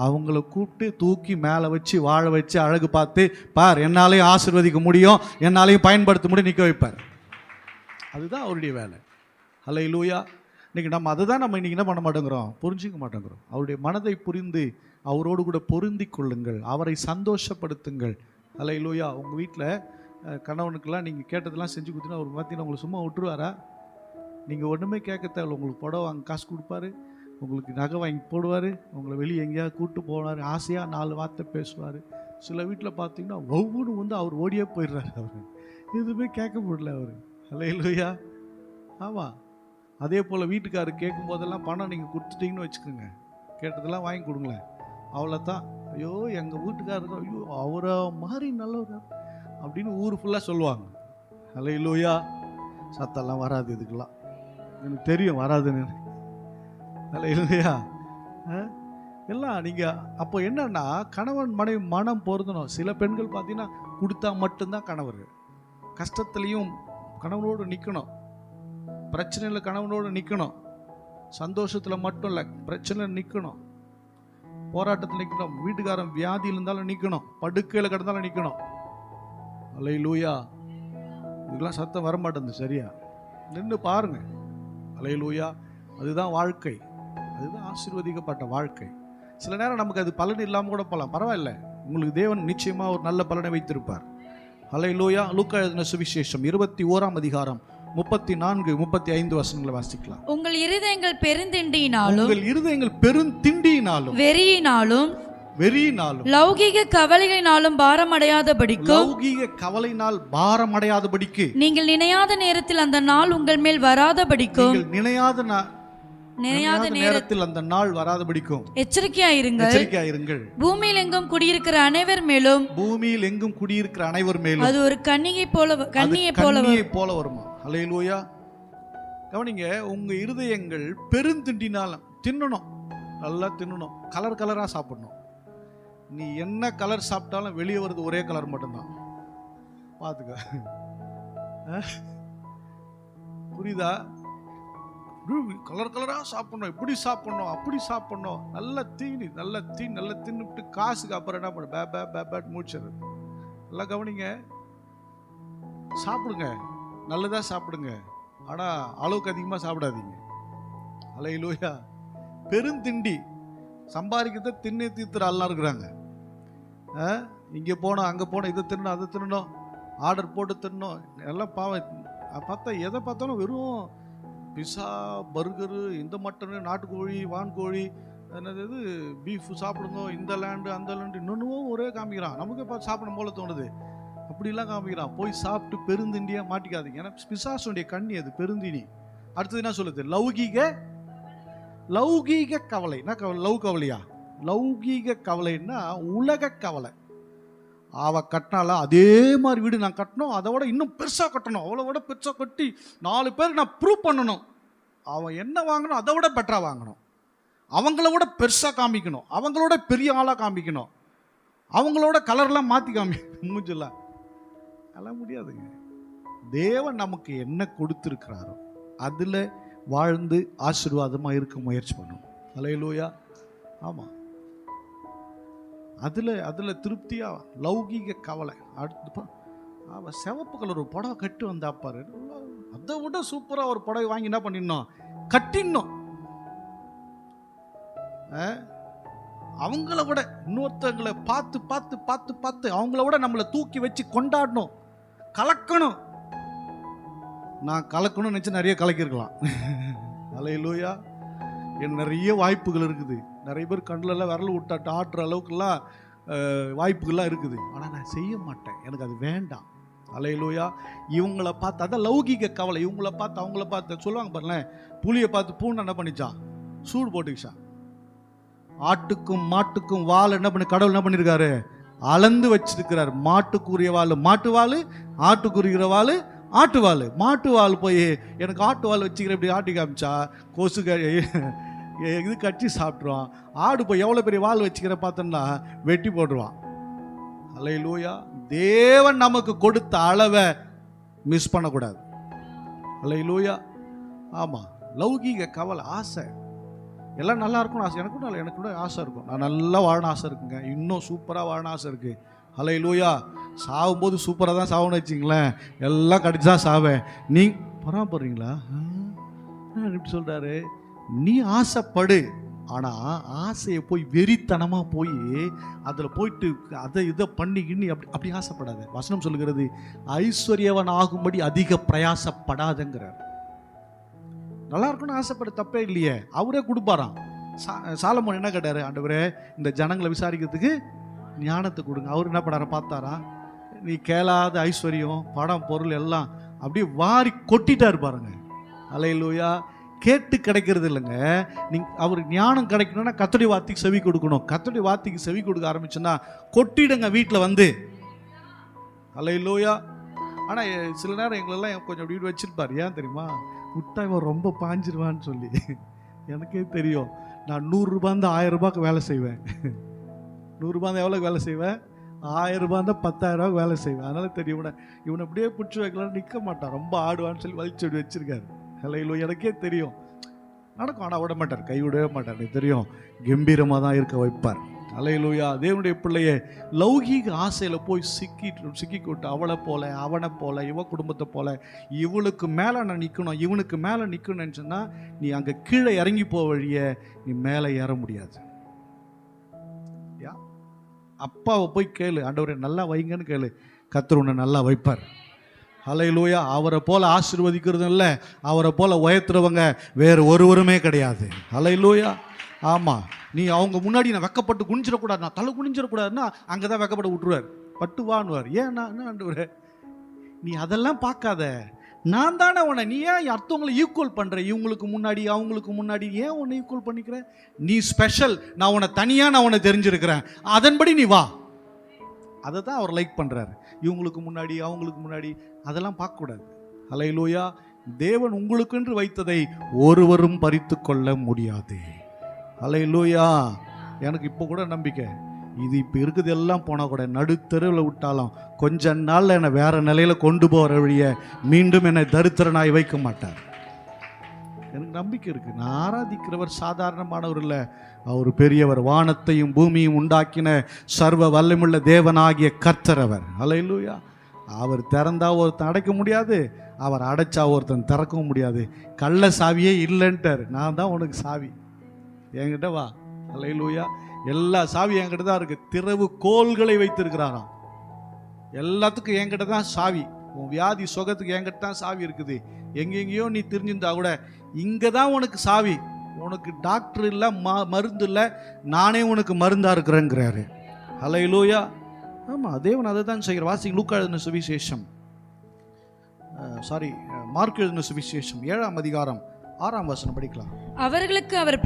அவங்கள கூப்பிட்டு தூக்கி மேலே வச்சு வாழ வச்சு அழகு பார்த்து, பார் என்னாலையும் ஆசீர்வதிக்க முடியும், என்னாலையும் பயன்படுத்த முடியும், நிற்க வைப்பார். அதுதான் அவருடைய வேலை. அல்லேலூயா. இன்னைக்கு நம்ம அதை தான் நம்ம இன்னைக்கு என்ன பண்ண மாட்டேங்கிறோம், புரிஞ்சிக்க மாட்டேங்கிறோம். அவருடைய மனதை புரிந்து அவரோடு கூட பொருந்தி கொள்ளுங்கள், அவரை சந்தோஷப்படுத்துங்கள். அல்லேலூயா. உங்கள் வீட்டில் கணவனுக்கெல்லாம் நீங்கள் கேட்டதெல்லாம் செஞ்சு கொடுத்தீங்கன்னா அவர் பார்த்தீங்கன்னா உங்களை சும்மா விட்டுருவாரா? நீங்கள் ஒன்றுமே கேட்க தேவையில்ல. உங்களுக்கு புடவை வாங்க காசு கொடுப்பாரு, உங்களுக்கு நகை வாங்கி போடுவார், உங்களை வெளியே எங்கேயாவது கூப்பிட்டு போனார், ஆசையாக 4 வார்த்தை பேசுவார். சில வீட்டில் பார்த்தீங்கன்னா ஒவ்வொன்றும் அவர் ஓடியே போயிடுறாரு. அவர் எதுவுமே கேட்க முடியல அவர். அல்லேலூயா. ஆமாம். அதே போல் வீட்டுக்காரர் கேட்கும் போதெல்லாம் பணம் நீங்கள் கொடுத்துட்டீங்கன்னு வச்சுக்கோங்க, கேட்டதெல்லாம் வாங்கி கொடுங்களேன், அவ்வளோதான். ஐயோ எங்கள் வீட்டுக்காரர் ஐயோ அவரை மாதிரி நல்லவர் அப்படின்னு ஊர் ஃபுல்லாக சொல்லுவாங்க. அல்லேலூயா. சத்தெல்லாம் வராது, இதுக்கெல்லாம் எனக்கு தெரியும் வராதுன்னு. அல்லேலூயா. எல்லாம் நீங்கள் அப்போ என்னன்னா கணவன் மனைவி மனம் பொருந்தணும். சில பெண்கள் பார்த்தீங்கன்னா கொடுத்தா மட்டும்தான் கணவர். கஷ்டத்துலேயும் கணவனோடு நிற்கணும், பிரச்சனையில் கணவனோடு நிற்கணும், சந்தோஷத்தில் மட்டும் இல்லை பிரச்சனையில் நிற்கணும், போராட்டத்தில் நிற்கணும், வீட்டுக்காரன் வியாதியில் இருந்தாலும் நிற்கணும், படுக்கையில் கிடந்தாலும் நிற்கணும். அல்லேலூயா. இதுக்கெல்லாம் சத்தம் வரமாட்டேங்குது. சரியா நின்று பாருங்க. அல்லேலூயா. அதுதான் வாழ்க்கை, அதுதான் ஆசீர்வதிக்கப்பட்ட வாழ்க்கை. சில நேரம் நமக்கு அது பலன் இல்லாமல் கூட போகலாம், பரவாயில்ல, உங்களுக்கு தேவன் நிச்சயமா ஒரு நல்ல பலனை வைத்திருப்பார். அல்லேலூயா. லூக்கா எழுதின சுவிசேஷம் 21ஆம் அதிகாரம் 34, 35 வசனங்களை வாசிக்கலாம். உங்கள் இருதயங்கள் பெருந்திண்டியினாலும் உங்கள் இருதயங்கள் பெருந்திண்டியினாலும் வெறியினாலும் லௌகீக கவலைகளினாலும் பாரமடையாதபடிக்கும் லௌகீக கவலையினால் பாரமடையாதபடிக்கு நீங்கள் நினையாத நேரத்தில் அந்த நாள் உங்கள் மேல் வராதபடிக்கும் நினையாத நேரத்தில் அந்த நாள் வராதபடிக்கும் எச்சரிக்கையாயிருங்கள். பூமியில் எங்கும் குடியிருக்கிற அனைவர் மேலும் அது ஒரு கன்னியை போல வருமா. அல்லேலூயா. கவனிங்க, உங்க இருதயங்கள் பெருந்திண்டினாலும் தின்னணும், நல்லா தின்னணும், கலர் கலரா சாப்பிடணும். நீ என்ன கலர் சாப்பிட்டாலும் வெளியே வருது ஒரே கலர் மட்டும்தான். பாத்துக்க, புரியுதா? கலர் கலரா சாப்பிடணும், இப்படி சாப்பிடணும், அப்படி சாப்பிடணும், நல்லா தின்னுட்டு காசுக்கு அப்புறம் என்ன பண்ண பேட் மூச்சுறது. நல்லா கவனிங்க, சாப்பிடுங்க, நல்லதா சாப்பிடுங்க, ஆனா அளவுக்கு அதிகமா சாப்பிடாதீங்க. அல்லேலூயா. பெருந்திண்டி சம்பாதிக்கிறத தின்னு தீர்த்துற ஆள்லாம் இருக்கிறாங்க. இங்கே போனோம் அங்கே போனோம், இதை தின்னணும் அதை தின்னணும், ஆர்டர் போட்டு தின்னணும், எல்லாம் பாவம். பார்த்தா எதை பார்த்தாலும் வெறும் பிஸா, பர்கரு, இந்த மட்டனு, நாட்டுக்கோழி, வான்கோழி, என்னது பீஃப் சாப்பிடுங்க, இந்த லேண்டு அந்த லேண்டு, இன்னொன்னும் ஒரே காமிக்கிறான். நமக்கு பார்த்து சாப்பிடும் போல தோணுது, அப்படிலாம் காமிக்கிறான். போய் சாப்பிட்டு பெருந்திண்டியாக மாட்டிக்காதீங்க. ஏன்னா பிசாசுடைய கண்ணி அது பெருந்தினி. அடுத்தது என்ன சொல்லுது? லௌகீக கவலை. என்ன கவலை? கவலையா? லௌகீக கவலைன்னா உலக கவலை. அவ கட்டினால அதே மாதிரி வீடு நான் கட்டணும், அதை விட இன்னும் பெருசாக கட்டணும், அவளை விட பெருசாக கட்டி 4 பேருக்கு நான் ப்ரூவ் பண்ணணும், அவன் என்ன வாங்கணும் அதை விட பெட்டராக வாங்கணும், அவங்கள விட பெருசாக காமிக்கணும், அவங்களோட பெரிய ஆளாக காமிக்கணும், அவங்களோட கலர்லாம் மாற்றி மூஞ்சலாம். அதெல்லாம் முடியாதுங்க. தேவன் நமக்கு என்ன கொடுத்துருக்கிறாரோ அதில் வாழ்ந்து ஆசீர்வாதமாக இருக்க முயற்சி பண்ணணும். அல்லேலூயா. ஆமாம், அதில் திருப்தியாக. லௌகீக கவலை. அடுத்து அவன் சிவப்பு கலர் ஒரு புடவை கட்டி வந்தாப்பாரு, அதை விட சூப்பராக ஒரு புடவை வாங்கி என்ன பண்ணிடணும், கட்டிடணும். அவங்கள விட இன்னொருத்தங்களை பார்த்து பார்த்து பார்த்து பார்த்து அவங்கள விட நம்மளை தூக்கி வச்சு கொண்டாடணும், கலக்கணும். நான் கலக்கணும்னு நினச்சி நிறைய கலக்கிருக்கலாம். அல்லேலூயா. என் நிறைய வாய்ப்புகள் இருக்குது. நிறைய பேர் கண்ணிலெல்லாம் விரல் விட்டாட்டு ஆட்டுற அளவுக்குலாம் வாய்ப்புகள்லாம் இருக்குது. ஆனால் நான் செய்ய மாட்டேன், எனக்கு அது வேண்டாம். அல்லேலூயா. இவங்கள பார்த்து, அதான் லௌகீக கவலை. இவங்கள பார்த்து அவங்கள பார்த்து சொல்லுவாங்க பாருங்களேன், புளியை பார்த்து பூனை என்ன பண்ணிச்சான், சூடு போட்டுக்கிச்சான். ஆட்டுக்கும் மாட்டுக்கும் வால் என்ன பண்ணி கடவுள் என்ன பண்ணியிருக்காரு, அளந்து வச்சிருக்கிறார். மாட்டுக்குரிய வாள் மாட்டு வாள், ஆட்டுக்குரிய வாள் ஆட்டு வாள். மாட்டு வாள் போய் எனக்கு ஆட்டு வாள் வச்சுக்கிற இப்படி ஆட்டி காமிச்சா கொசு இது கட்டி சாப்பிட்ருவான். ஆடு போய் எவ்வளோ பெரிய வாள் வச்சுக்கிற பார்த்தோம்னா வெட்டி போட்டுருவான். அல்லேலூயா. தேவன் நமக்கு கொடுத்த அளவை மிஸ் பண்ணக்கூடாது. அல்லேலூயா. ஆமாம், லௌகீக கவலை, ஆசை, எல்லாம் நல்லா இருக்கும்னு ஆசை. எனக்கு கூட ஆசை இருக்கும், நான் நல்லா வாழணும் ஆசை இருக்குங்க, இன்னும் சூப்பராக வாழணும் ஆசை இருக்குது. அல்லேலூயா. சாகும்போது சூப்பராக தான் சாகுன்னு வச்சிங்களேன், எல்லாம் கடிச்சு தான் சாவேன். நீ பராமரிங்களா? எப்படி சொல்கிறாரு, நீ ஆசைப்படு, ஆனால் ஆசையை போய் வெறித்தனமாக போய் அதில் போயிட்டு அதை இதை பண்ணிக்கின்னு அப்படி ஆசைப்படாத. வசனம் சொல்லுகிறது, ஐஸ்வர்யவன் ஆகும்படி அதிக பிரயாசப்படாதங்கிறார். நல்லா இருக்குன்னு ஆசைப்பட தப்பே இல்லையே, அவரே கொடுப்பாராம். சாலமோன் என்ன கேட்டாரு, ஆண்டவரே இந்த ஜனங்களை விசாரிக்கிறதுக்கு ஞானத்தை கொடுங்க. அவர் என்ன பண்ணார பார்த்தாரா, நீ கேளாத ஐஸ்வர்யம், படம், பொருள் எல்லாம் அப்படியே வாரி கொட்டிட்டாரு பாருங்க. அல்லேலூயா. கேட்டு கிடைக்கிறது இல்லைங்க. அவருக்கு ஞானம் கிடைக்கணும்னா கர்த்தருடைய வார்த்தைக்கு செவி கொடுக்கணும். கர்த்தருடைய வார்த்தைக்கு செவி கொடுக்க ஆரம்பிச்சுன்னா கொட்டிடுங்க வீட்டில் வந்து. அல்லேலூயா. ஆனால் சில நேரம் எங்களெல்லாம் கொஞ்சம் அப்படி வச்சிருப்பார். ஏன் தெரியுமா? விட்டா இவன் ரொம்ப பாஞ்சிருவான்னு சொல்லி. எனக்கே தெரியும். நான் 100 ரூபாய் 1000 ரூபாய்க்கு வேலை செய்வேன். 100 ரூபாய் எவ்வளோக்கு வேலை செய்வேன்? 1000 ரூபாய் 10,000 ரூபாய்க்கு வேலை செய்வேன். அதனால தெரியும் இவனை அப்படியே பிடிச்சி வைக்கலாம், நிற்க மாட்டான், ரொம்ப ஆடுவான்னு சொல்லி வலிச்சு அப்படி வச்சிருக்காரு. அல்லேலூயா. எனக்கே தெரியும் நடக்கும். ஆனால் விட மாட்டார், கை விடவே மாட்டார். எனக்கு தெரியும் கம்பீரமாக தான் இருக்க வைப்பார். அல்லேலூயா. தேவனுடைய பிள்ளையே லௌகீக ஆசையில் போய் சிக்கிக்கிட்டு அவளை போல அவனை போல இவ குடும்பத்தை போல இவளுக்கு மேலே நான் நிற்கணும் இவனுக்கு மேலே நிற்கணும்னு சொன்னால் நீ அங்கே கீழே இறங்கி போக வழிய நீ மேலே ஏற முடியாது. அப்பாவை போய் கேளு, ஆண்டவரே நல்லா வைங்கன்னு கேளு, கர்த்தர் உன்னை நல்லா வைப்பார். அல்லேலூயா. அவரை போல ஆசீர்வதிக்கிறதும் இல்லை, அவரை போல உயர்த்துறவங்க வேறு ஒருவருமே கிடையாது. அல்லேலூயா. ஆமாம். நீ அவங்க முன்னாடி நான் வெக்கப்பட்டு குனிஞ்சிடக்கூடாது, நான் தலை குனிஞ்சிடக்கூடாதுன்னா அங்கே தான் வெக்கப்பட்டு விட்டுருவார், பட்டு வான்னுவார். ஏன்னா ஆண்டவரே நீ அதெல்லாம் பார்க்காத, நான் தானே உன்னை, நீ ஏன் அடுத்தவங்களை ஈக்குவல் பண்ணுற? இவங்களுக்கு முன்னாடி அவங்களுக்கு முன்னாடி ஏன் உன்னை ஈக்குவல் பண்ணிக்கிற? நீ ஸ்பெஷல், நான் உன்னை தனியாக நான் உன்னை தெரிஞ்சிருக்கிறேன், அதன்படி நீ வா. அதை தான் அவர் லைக் பண்ணுறாரு. இவங்களுக்கு முன்னாடி அவங்களுக்கு முன்னாடி அதெல்லாம் பார்க்கக்கூடாது. அல்லேலூயா. தேவன் உங்களுக்கென்று வைத்ததை ஒருவரும் பறித்து கொள்ள முடியாது. அல்லேலூயா. எனக்கு இப்போ கூட நம்பிக்கை, இது இப்போ இருக்குது எல்லாம் போனால் கூட நடுத்தருவில் விட்டாலும் கொஞ்ச நாளில் என்னை வேறு நிலையில் கொண்டு போகிற வழியை மீண்டும் என்னை தரித்திரனாய் வைக்க மாட்டார். எனக்கு நம்பிக்கை இருக்குது. நான் ஆராதிக்கிறவர் சாதாரணமானவர் இல்லை, அவர் பெரியவர். வானத்தையும் பூமியும் உண்டாக்கின சர்வ வல்லமுள்ள தேவனாகிய கர்த்தர் அவர். அல்லேலூயா. அவர் திறந்தா ஒருத்தன் அடைக்க முடியாது, அவர் அடைச்சா ஒருத்தன் திறக்கவும் முடியாது. கள்ள சாவியே இல்லைன்ட்டார். நான் தான் உனக்கு சாவி, என்கிட்ட வா. அல்லேலூயா. எல்லா சாவி என்கிட்ட தான் இருக்கு. திறவு கோல்களை வைத்திருக்கிறாராம். எல்லாத்துக்கும் என்கிட்ட தான் சாவி. உன் வியாதி சுகத்துக்கு என்கிட்ட தான் சாவி இருக்குது. எங்கெங்கேயோ நீ தெரிஞ்சிருந்தா கூட இங்கே தான் உனக்கு சாவி. உனக்கு டாக்டர் இல்லை, மருந்து இல்லை, நானே உனக்கு மருந்தாக இருக்கிறேங்கிறாரு. அல்லேலூயா. ஆமாம், தேவன் அதை தான் செய்கிற. வாசிங்க லூக்கா எழுதின சுவிசேஷம், மார்க் எழுதின சுவிசேஷம் 7ஆம் அதிகாரம் 6ஆம் வசனம் படிக்கலாம். அவர்களுக்கு அவர்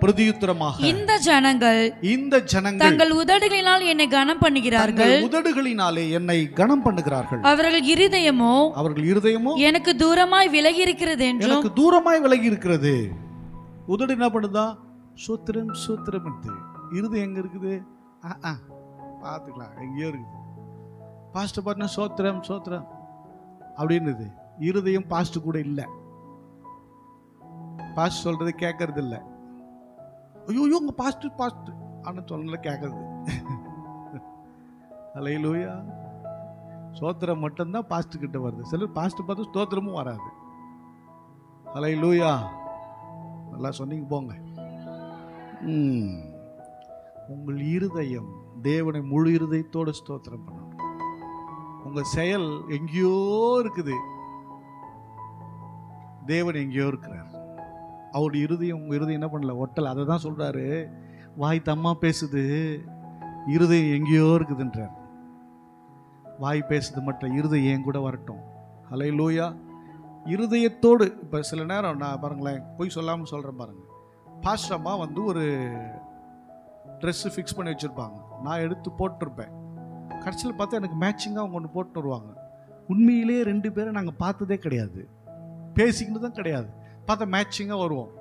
பிரதியுத்தரமாக இந்த ஜனங்கள் தங்கள் உதடுகளினால் என்னை கனம் பண்ணுகிறார்கள், உதடுகளினாலே என்னை கனம் பண்ணுகிறார்கள், அவர்கள் இருதயமோ எனக்கு தூரமாய் விலகி இருக்கிறது என்றும். தூரமாய் விலகி இருக்கிறது. உதடு என்ன பண்ணுதா? சூத்திரம் சூத்திரம். இருதயம் எங்க இருக்குது? பார்த்துக்கலாம், எங்கேயோ இருக்குது. பாஸ்ட் பார்த்தா சோத்திரம் சோத்திரம் அப்படின்னுது. இருதயம் பாஸ்ட் கூட இல்லை. பாஸ்ட் சொல்றது கேட்கறது இல்லை. ஐயோ உங்க பாஸ்ட் பாஸ்ட் ஆனால் சொல்ல கேட்கறது. அல்லேலூயா. சோத்திரம் மட்டும்தான் பாஸ்ட் கிட்ட வருது. சிலர் பாஸ்ட் பார்த்து ஸ்தோத்திரமும் வராது. அல்லேலூயா. நல்லா சொன்னீங்க போங்க. உங்கள் இருதயம் தேவனை முழு இருதயத்தோடு ஸ்தோத்திரம் பண்ணணும். உங்க செயல் எங்கேயோ இருக்குது, தேவன் எங்கேயோ இருக்கிறார். அவருடைய இருதயம் உங்க இருதயம் என்ன பண்ணல, ஒட்டல. அதை தான் சொல்றாரு, வாய் தம்மா பேசுது, இருதயம் எங்கேயோ இருக்குதுன்றார். வாய் பேசுது மட்டும், இருதயம் என் கூட வரட்டும். அல்லேலூயா. இருதயத்தோடு. இப்போ சில நேரம் நான் பாருங்களேன், போய் சொல்லாமல் சொல்கிறேன் பாருங்க. பாஸ்டம்மா வந்து ஒரு ட்ரெஸ்ஸு ஃபிக்ஸ் பண்ணி வச்சுருப்பாங்க, நான் எடுத்து போட்டிருப்பேன். கடைசியில் பார்த்தா எனக்கு மேட்சிங்காக அவங்க ஒன்று போட்டு வருவாங்க. உண்மையிலேயே 2 பேரை நாங்கள் பார்த்ததே கிடையாது, பேசிக்கிட்டு தான் கிடையாது, பார்த்தா மேட்சிங்காக வருவோம்.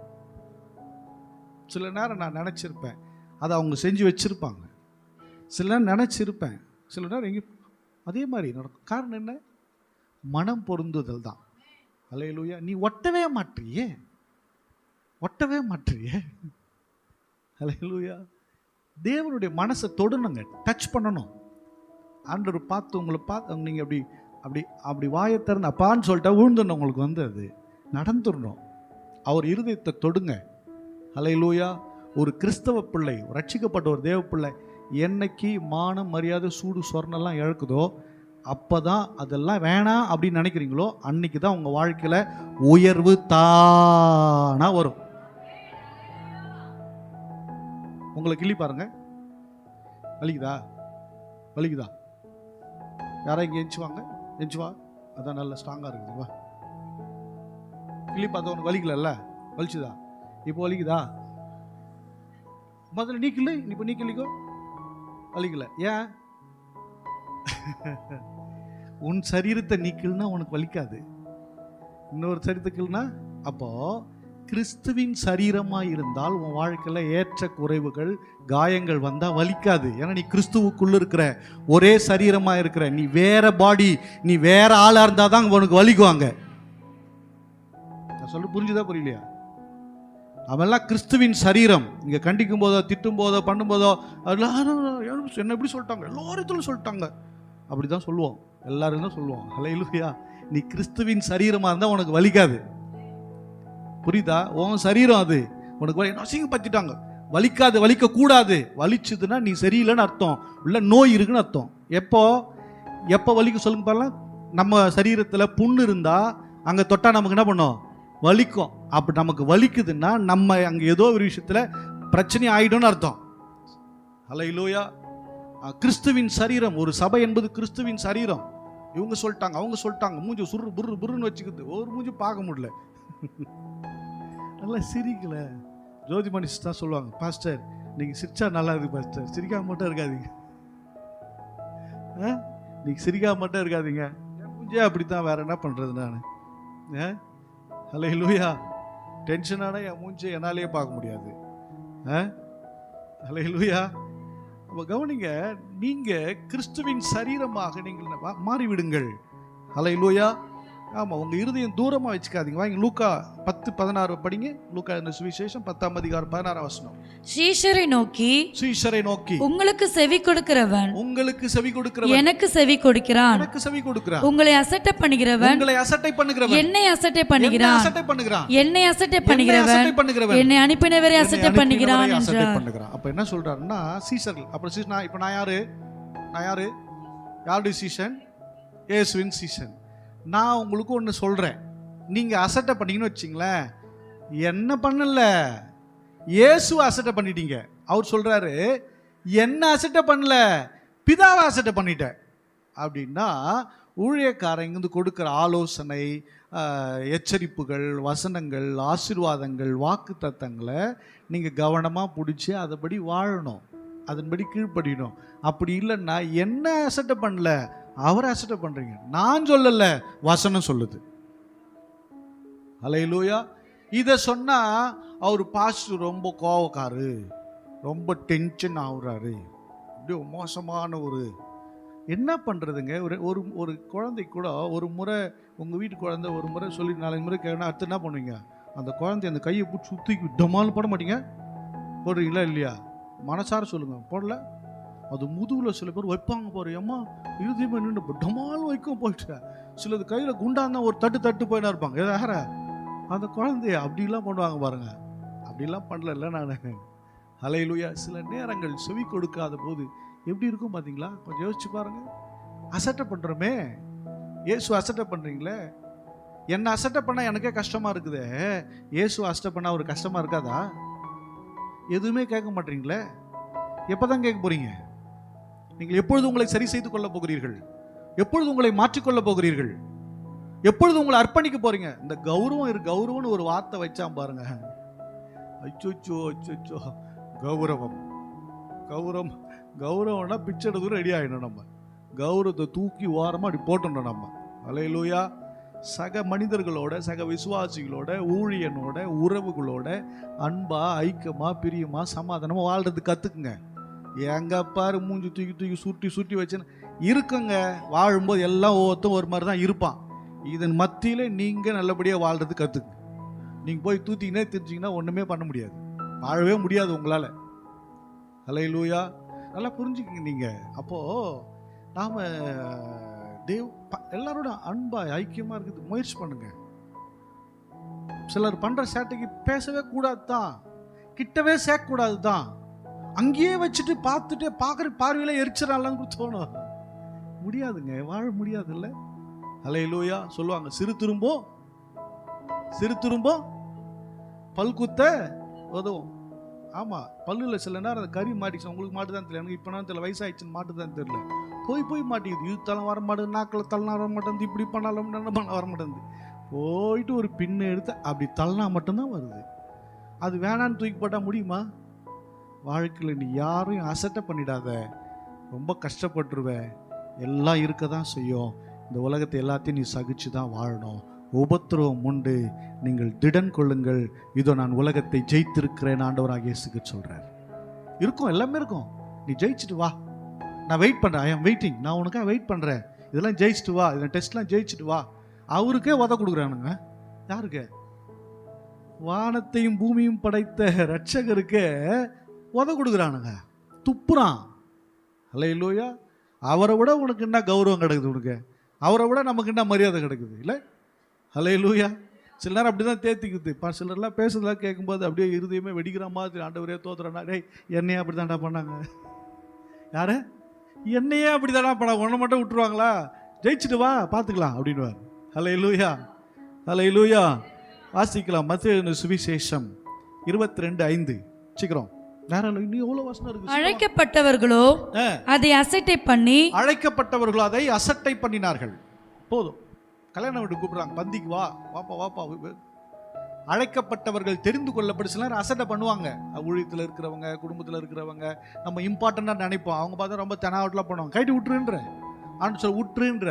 சில நேரம் நான் நினச்சிருப்பேன் அதை அவங்க செஞ்சு வச்சுருப்பாங்க, சில நேரம் நினச்சிருப்பேன், சில நேரம் எங்கே அதே மாதிரி நடக்கும். காரணம் என்ன? மனம் பொருந்துதல் தான். அல்லேலூயா. நீ ஒட்டவே மாற்றியே. அல்லேலூயா. தேவனுடைய மனசை தொடணுங்க, டச் பண்ணணும். ஆண்டவர் பார்த்து உங்களை பார்த்து நீங்கள் அப்படி அப்படி அப்படி வாயை திறந்து அப்பான்னு சொல்லிட்டா விழுந்துடணும். உங்களுக்கு வந்து அது நடந்துடணும். அவர் இருதயத்தை தொடுங்க. அல்லேலூயா. ஒரு கிறிஸ்தவ பிள்ளை, ரட்சிக்கப்பட்ட ஒரு தேவ பிள்ளை என்னைக்கு மானம் மரியாதை சூடு சொர்ணெல்லாம் இழக்குதோ அப்போ தான் அதெல்லாம் வேணாம் அப்படின்னு நினைக்கிறீங்களோ அன்னைக்கு தான் உங்கள் வாழ்க்கையில் உயர்வு தானாக வரும். உங்களை கிள்ளி பாருங்க, வலிக்குதா? யாரா இங்கே எஞ்சுவாங்க, எஞ்சுவா, அதான் நல்ல ஸ்ட்ராங்காக இருக்குது. வா, கிளிப் பார்த்தா உனக்கு வலிக்கலல்ல? வலிச்சுதா? இப்போ வலிக்குதா? முதல்ல நீ கிள்ளு, இப்போ நீ கிள்ளிக்கோ. வலிக்கல. ஏன்? உன் சரீரத்தை நீ கிள்னா உனக்கு வலிக்காது. இன்னொரு சரீரத்தை கிள்னா, அப்போ கிறிஸ்துவின் சரீரமாக இருந்தால் உன் வாழ்க்கையில் ஏற்ற குறைவுகள் காயங்கள் வந்தால் வலிக்காது. ஏன்னா நீ கிறிஸ்துவுக்குள்ள இருக்கிற, ஒரே சரீரமாக இருக்கிற. நீ வேற பாடி, நீ வேற ஆளாக இருந்தால் தான் உனக்கு வலிக்குவாங்க. நான் சொல்ல புரிஞ்சுதா புரியலையா? அவெல்லாம் கிறிஸ்துவின் சரீரம். இங்கே கண்டிக்கும் போதோ திட்டும் போதோ பண்ணும்போதோ என்ன எப்படி சொல்லிட்டாங்க, எல்லாரும் சொல்லிட்டாங்க, அப்படி தான் சொல்லுவோம். எல்லாரும் தான் சொல்லுவோம். ஹல்லேலூயா. நீ கிறிஸ்துவின் சரீரமாக இருந்தால் உனக்கு வலிக்காது. புரியுதா? உன் சரீரம் அது. உனக்கு அசிங்கப்படுத்திட்டாங்க, வலிக்காது, வலிக்க கூடாது. வலிச்சுதுன்னா நீ சரியில்லைன்னு அர்த்தம், இல்லை நோய் இருக்குன்னு அர்த்தம். எப்போ வலிக்க சொல்லுங்க பாருங்க. நம்ம சரீரத்தில் புண்ணு இருந்தால் அங்கே தொட்டா நமக்கு என்ன பண்ணோம்? வலிக்கும். அப்படி நமக்கு வலிக்குதுன்னா நம்ம அங்கே ஏதோ ஒரு விஷயத்தில் பிரச்சனை ஆயிடும்னு அர்த்தம். ஹல்லேலூயா. கிறிஸ்துவின் சரீரம், ஒரு சபை என்பது கிறிஸ்துவின் சரீரம். இவங்க சொல்லிட்டாங்க, அவங்க சொல்லிட்டாங்க, மூஞ்சி சுரு புரு புருன்னு வச்சுக்குது. ஒரு மூஞ்சி பார்க்க முடியல. நல்லா சிரிக்கல. ஜோதிமணி தான் சொல்லுவாங்க, பாஸ்டர் நீங்க சிரிச்சா நல்லா இருக்கு பாஸ்டர், சிரிக்காம மட்டும் இருக்காதீங்க. நீங்க சிரிக்காம மட்டும் இருக்காதீங்க. என் மூஞ்சே அப்படித்தான், வேற என்ன பண்றது நான்? ஹல்லேலூயா. டென்ஷனான என் மூஞ்சி என்னாலேயே பார்க்க முடியாது. ஹல்லேலூயா. அப்ப கவனிங்க, நீங்க கிறிஸ்துவின் சரீரமாக நீங்கள் மாறிவிடுங்கள். ஹல்லேலூயா. ஆமா, உங்க இருதயம் தூரமா வச்சுக்காதீங்க. வாங்க லூக்கா 10:16 படிங்க. லூக்கா சுவிசேஷம் 10ஆம் அதிகாரம் 16ஆம் வசனம். சீஷரை நோக்கி உங்களுக்கு செவி கொடுக்கிறவன் எனக்கு செவி கொடுக்கிறான். உங்களை அசட்டை பண்ணுகிறவன் என்னை அசட்டை பண்ணுகிறான். என்னை அசட்டை பண்ணுகிறவன் என்னை அனுப்பினவரை அசட்டை பண்ணுகிறான் என்றார். அப்ப என்ன சொல்றாருன்னா, சீஷர்கள். அப்புறம் இப்ப நான் யாரு? யாருடைய சீஷன்? இயேசுவின் சீஷன். நான் உங்களுக்கு ஒன்று சொல்கிறேன், நீங்கள் அசட்டை பண்ணீங்கன்னு வச்சிங்களேன், என்ன பண்ணல, இயேசுவை அசட்டை பண்ணிட்டீங்க. அவர் சொல்கிறாரு, என்ன அசட்டை பண்ணல, பிதாவை அசட்டை பண்ணிட்டேன். அப்படின்னா ஊழியக்காரன் இங்கிருந்து கொடுக்குற ஆலோசனை, எச்சரிப்புகள், வசனங்கள், ஆசீர்வாதங்கள், வாக்கு தத்தங்களை நீங்கள் கவனமாக பிடிச்சி அதன்படி வாழணும், அதன்படி கீழ்ப்படியணும். அப்படி இல்லைன்னா என்ன அசட்டை பண்ணல, அவரை அசட்டை பண்றீங்க. நான் சொல்லல, வசனம் சொல்லுது. ஹல்லேலூயா. இதை சொன்னா அவர் பாஸ்டர் ரொம்ப கோவக்காரு, ரொம்ப டென்ஷன் ஆகுறாரு, அப்படியே மோசமான ஒரு. என்ன பண்றதுங்க? ஒரு ஒரு குழந்தை கூட ஒரு முறை, உங்க வீட்டு குழந்தை ஒரு முறை சொல்லி 4 முறை கேட்கணும், அடுத்து என்ன பண்ணுவீங்க? அந்த குழந்தை அந்த கையை பிடிச்சி சுத்தி டமாலும் போட மாட்டீங்க? போடுறீங்களா இல்லையா? மனசார சொல்லுங்க. போடல? அது முதுகுல சில பேர் வைப்பாங்க பாரு, அம்மா இறுதியமா நின்று டமாலும் வைக்கும் போயிட்டு. சிலது கையில் குண்டாந்தான் ஒரு தட்டு போயினா இருப்பாங்க. யார அந்த குழந்தைய அப்படிலாம் பண்ணுவாங்க பாருங்க. அப்படிலாம் பண்ணல நான். ஹல்லேலூயா. சில நேரங்கள் செவி கொடுக்காத போது எப்படி இருக்கும் பார்த்தீங்களா? கொஞ்சம் யோசிச்சு பாருங்க. அசட்டை பண்ணுறோமே, இயேசு அசட்டை பண்ணுறீங்களே. என்ன அசட்டை பண்ணால் எனக்கே கஷ்டமாக இருக்குது, இயேசு அசட்டை பண்ணால் ஒரு கஷ்டமாக இருக்காதா? எதுவுமே கேட்க மாட்டீங்களே. எப்போ தான் கேட்க போறீங்க? நீங்கள் எப்பொழுது உங்களை சரி செய்து கொள்ள போகிறீர்கள்? எப்பொழுது உங்களை மாற்றிக்கொள்ள போகிறீர்கள்? எப்பொழுது உங்களை அர்ப்பணிக்க போறீங்க? இந்த கௌரவம்னு ஒரு வார்த்தை வச்சான் பாருங்க. அச்சோ கௌரவம்னா பிச்சை எடுத்து ரெடி ஆகிடும். நம்ம கௌரவத்தை தூக்கி ஓரமாக அப்படி போட்டோம் நம்ம. ஹல்லேலூயா. சக மனிதர்களோட, சக விசுவாசிகளோட, ஊழியனோட, உறவுகளோட அன்பா, ஐக்கியமா, பிரியமா, சமாதானமா வாழ்றது கத்துக்குங்க. எங்க பாரு மூஞ்சி தூக்கி சுட்டி வச்சுன்னு இருக்குங்க. வாழும்போது எல்லாம் ஒவ்வொருத்தரும் ஒரு மாதிரி தான் இருப்பான். இதன் மத்தியில நீங்க நல்லபடியா வாழ்றது கத்துக்குங்க. நீங்க போய் தூத்திக்கினே தெரிஞ்சிங்கன்னா ஒண்ணுமே பண்ண முடியாது, வாழவே முடியாது உங்களால. ஹல்லேலூயா. நல்லா புரிஞ்சுக்கிங்க நீங்க. அப்போ நாம எல்லாரோட அன்பா ஐக்கியமா இருக்குது முயற்சி பண்ணுங்க. சிலர் பண்ற சேட்டைக்கு பேசவே கூடாது தான், கிட்டவே சேர்க்க கூடாது தான். அங்கேயே வச்சுட்டு பார்த்துட்டு பார்க்குற பார்வையில எரிச்சிடலாம்னு தோணும். முடியாதுங்க, வாழ முடியாது இல்லை. ஹல்லேலூயா. சொல்லுவாங்க, சிறு திரும்போ பல்குத்த உதவும். ஆமா, பல்லுல சில நேரம் அந்த கறி மாட்டிச்சு. உங்களுக்கு மாட்டுதான் தெரியல, எனக்கு இப்போ தெரியல, வயசாயிடுச்சுன்னு மாட்டுதான் தெரியல. போய் மாட்டேங்குது. இழுத்தாலும் வர மாட்டேங்குது, நாக்கில் தள்ளனா வர மாட்டேங்குது, இப்படி பண்ணாலும் வர மாட்டேங்குது. போயிட்டு ஒரு பின்னை எடுத்து அப்படி தள்ளினா மட்டும்தான் வருது. அது வேணான்னு தூக்கி போட்டால் முடியுமா? வாழ்க்கையில் நீ யாரையும் அசட்டை பண்ணிடாத, ரொம்ப கஷ்டப்பட்டுருவ. எல்லாம் இருக்க தான் செய்யும். இந்த உலகத்தை எல்லாத்தையும் நீ சகிச்சு தான் வாழணும். உபத்திரவம் உண்டு, நீங்கள் திடன் கொள்ளுங்கள், இதோ நான் உலகத்தை ஜெயித்திருக்கிறேன் ஆண்டவராக இயேசுக்கு சொல்கிறார். இருக்கும், எல்லாமே இருக்கும். நீ ஜெயிச்சுட்டு வா, நான் வெயிட் பண்ணுறேன், ஐ ஆம் வெயிட்டிங், நான் உனக்காக வெயிட் பண்ணுறேன், இதெல்லாம் ஜெயிச்சுட்டு வா, இதெல்லாம் டெஸ்ட்லாம் ஜெயிச்சுட்டு வா. அவருக்கே உத கொடுக்குறானுங்க. யாருக்கு? வானத்தையும் பூமியும் படைத்த ரட்சகருக்கே உத கொடுக்குறானுங்க, துப்புறான். அல்லேலூயா. அவரை விட உனக்கு என்ன கௌரவம் கிடைக்குது? உனக்கு அவரை விட நமக்கு என்ன மரியாதை கிடைக்குது? இல்லை? அல்லேலூயா. சில நேரம் அப்படி தான் தேத்திக்குது. சிலர்லாம் பேசுறதெல்லாம் கேட்கும்போது அப்படியே இருதயமே வெடிக்கிற மாதிரி, ஆண்டவரே தோத்துறேன்னா, டேய் என்னையே அப்படி தான்டா பண்ணாங்க. யாரு? என்னையே அப்படி தான்டா பண்ணாங்க, ஒன்றை மட்டும் விட்டுருவாங்களா? ஜெயிச்சுட்டு வா பார்த்துக்கலாம் அப்படின்வார். அல்லேலூயா, அல்லேலூயா. வாசிக்கலாம் மத்தேயு சுவிசேஷம் 22:5. சீக்கிரம். அழைக்கப்பட்டவர்களோ அதை அசட்டை பண்ணி அழைக்கப்பட்டவர்களோ அதை அசட்டை பண்ணினார்கள். போதும், கல்யாணம் வீட்டு கூப்பிடுறாங்க, பந்திக்கு வா, வாப்பா வாப்பா. அழைக்கப்பட்டவர்கள் தெரிந்து கொள்ளப்பட்டு சிலர் அசட்டை பண்ணுவாங்க. ஊழியத்தில் இருக்கிறவங்க, குடும்பத்தில் இருக்கிறவங்க, நம்ம இம்பார்ட்டண்டாக நினைப்போம். அவங்க பார்த்தா ரொம்ப தெனாவட்டெலாம் பண்ணுவாங்க. கைட்டு விட்டுருன்ற ஆண்டு சொல்ல, விட்டுருன்ற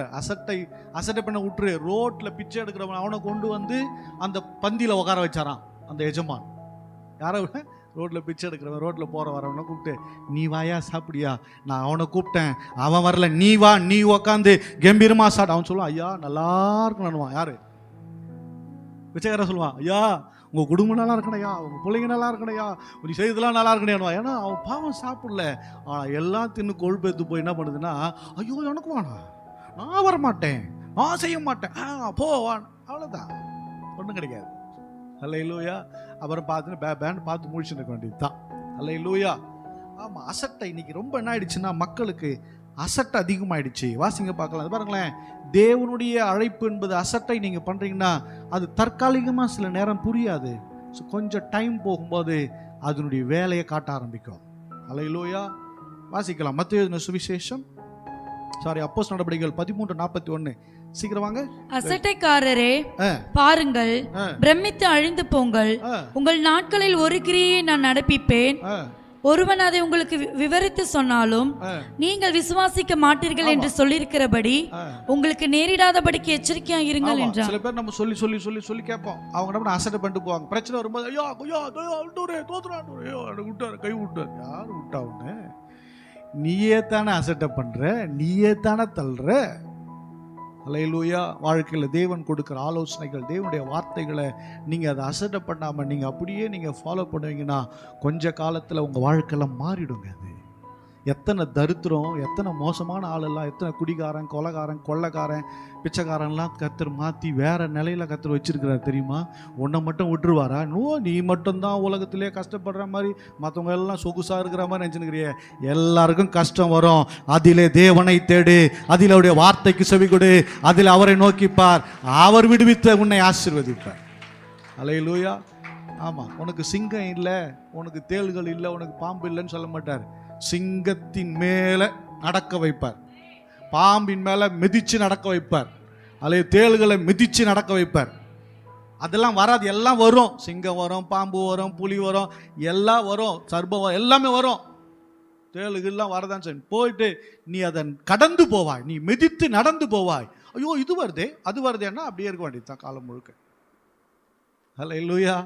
அசட்டை பண்ண விட்டுரு. ரோட்டில் பிச்சை எடுக்கிறவன் அவனை கொண்டு வந்து அந்த பந்தியில் உட்கார வச்சாரான் அந்த எஜமான். யாரை விட? ரோட்டில் பிச்சை எடுக்கிறவன், ரோட்டில் போகிற வரவனை கூப்பிட்டு, நீ வாயா சாப்பிடியா, நான் அவனை கூப்பிட்டேன், அவன் வரல, நீ வா, நீ உக்காந்து கம்பீரமாக சாப்பிட்டு. அவன் சொல்லுவான், ஐயா நல்லா இருக்கணும்னுவான். யாரு? பிச்சைக்காரன் சொல்லுவான், ஐயா உங்கள் குடும்பம் நல்லா இருக்கணையா, உங்கள் பிள்ளைங்க நல்லா இருக்கணையா, நீ செய்ததெல்லாம் நல்லா இருக்கணையானுவா. ஏன்னா அவன் பாவம் சாப்பிடல. ஆனால் எல்லாம் தின்னு கொழுப்பேத்து போய் என்ன பண்ணுதுன்னா, ஐயோ எனக்கு வானா, நான் வரமாட்டேன், நான் செய்ய மாட்டேன், போவான். அவ்வளோதான், ஒன்றும் கிடைக்காது. அல்லேலூயா. அப்புறம் பார்த்துன்னு பேண்ட் பார்த்து முடிச்சுட்டு இருக்க வேண்டியது தான். அல்லேலூயா. ஆமாம், அசட்டை இன்னைக்கு ரொம்ப என்ன ஆயிடுச்சுன்னா, மக்களுக்கு அசட்டை அதிகமாகிடுச்சு. வாசிங்க பார்க்கலாம். அது பாருங்களேன், தேவனுடைய அழைப்பு என்பது அசட்டை நீங்கள் பண்ணுறீங்கன்னா அது தற்காலிகமாக சில நேரம் புரியாது. ஸோ கொஞ்சம் டைம் போகும்போது அதனுடைய வேலையை காட்ட ஆரம்பிக்கும். அல்லேலூயா. வாசிக்கலாம் மத்தேயு சுவிசேஷம், அப்போஸ்தலர் நடபடிகள் 13:41. சீக்கிரம் வாங்க. அசட்டைக்காரரே பாருங்கள், பிரமித்து அழிந்து போங்கள், உங்கள் நாட்களில் ஒரு கிரியை நான் நடப்பிப்பேன், ஒருவன் அதை உங்களுக்கு விவரித்து சொன்னாலும் நீங்கள் விசுவாசிக்க மாட்டீர்கள் என்று சொல்லியிருக்கிறபடி உங்களுக்கு நேரிடாதபடிக்கு எச்சரிக்கையா இருங்கள் என்றார். சில பேர் நம்ம சொல்லி சொல்லி சொல்லி சொல்லி கேட்போம், அவங்க நம்ம அசட்டை பண்ணிட்டு போவாங்க. பிரச்சனை வரும்போது ஐயோ ஐயோ ஐயோ தோத்துறான், ஐயோ விட்டாரு, கை விட்டாரு. யாரு விட்டா? ஒண்ணு நீயே தானே அசட்டை பண்ற, நீயே தானே தள்ளுற. அல்லேலூயா. வாழ்க்கையில் தேவன் கொடுக்குற ஆலோசனைகள், தேவனுடைய வார்த்தைகளை நீங்கள் அதை அசட்டை பண்ணாமல் நீங்கள் அப்படியே நீங்கள் ஃபாலோ பண்ணுவீங்கன்னா கொஞ்ச காலத்தில் உங்கள் வாழ்க்கையெல்லாம் மாறிடுங்க. அது எத்தனை தரித்திரம், எத்தனை மோசமான ஆளெல்லாம், எத்தனை குடிகாரன், கொலைகாரன், கொள்ளைக்காரன், பிச்சைக்காரன்லாம் கர்த்தர் மாற்றி வேற நிலையில் கர்த்தர் வச்சிருக்கிறார் தெரியுமா? உன்னை மட்டும் விட்டுருவாரா? நீ மட்டும்தான் உலகத்திலே கஷ்டப்படுற மாதிரி, மற்றவங்க எல்லாம் சொகுசாக இருக்கிற மாதிரி நினச்சிருக்கிறிய. எல்லாருக்கும் கஷ்டம் வரும். அதிலே தேவனை தேடு, அதில் அவருடைய வார்த்தைக்கு செவி கொடு, அதில் அவரை நோக்கிப்பார், அவர் விடுவித்த உன்னை ஆசீர்வதிப்பார். அல்லேலூயா. ஆமாம், உனக்கு சிங்கம் இல்லை, உனக்கு தேள்கள் இல்லை, உனக்கு பாம்பு இல்லைன்னு சொல்ல மாட்டார். சிங்கத்தின் மேலே நடக்க வைப்பார், பாம்பின் மேலே மிதிச்சு நடக்க வைப்பார், அல்லது தேள்களை மிதிச்சு நடக்க வைப்பார். அதெல்லாம் வராது, எல்லாம் வரும். சிங்கம் வரும், பாம்பு வரும், புலி வரும், எல்லாம் வரும், சர்பம் வரும், எல்லாமே வரும். தேளுகள்லாம் வரதான் சரி. போயிட்டு நீ அதை கடந்து போவாய், நீ மிதித்து நடந்து போவாய். ஐயோ இது வருதே அது வருதேன்னா அப்படியே இருக்க வேண்டியது தான் காலம் முழுக்க. அல்லேலூயா.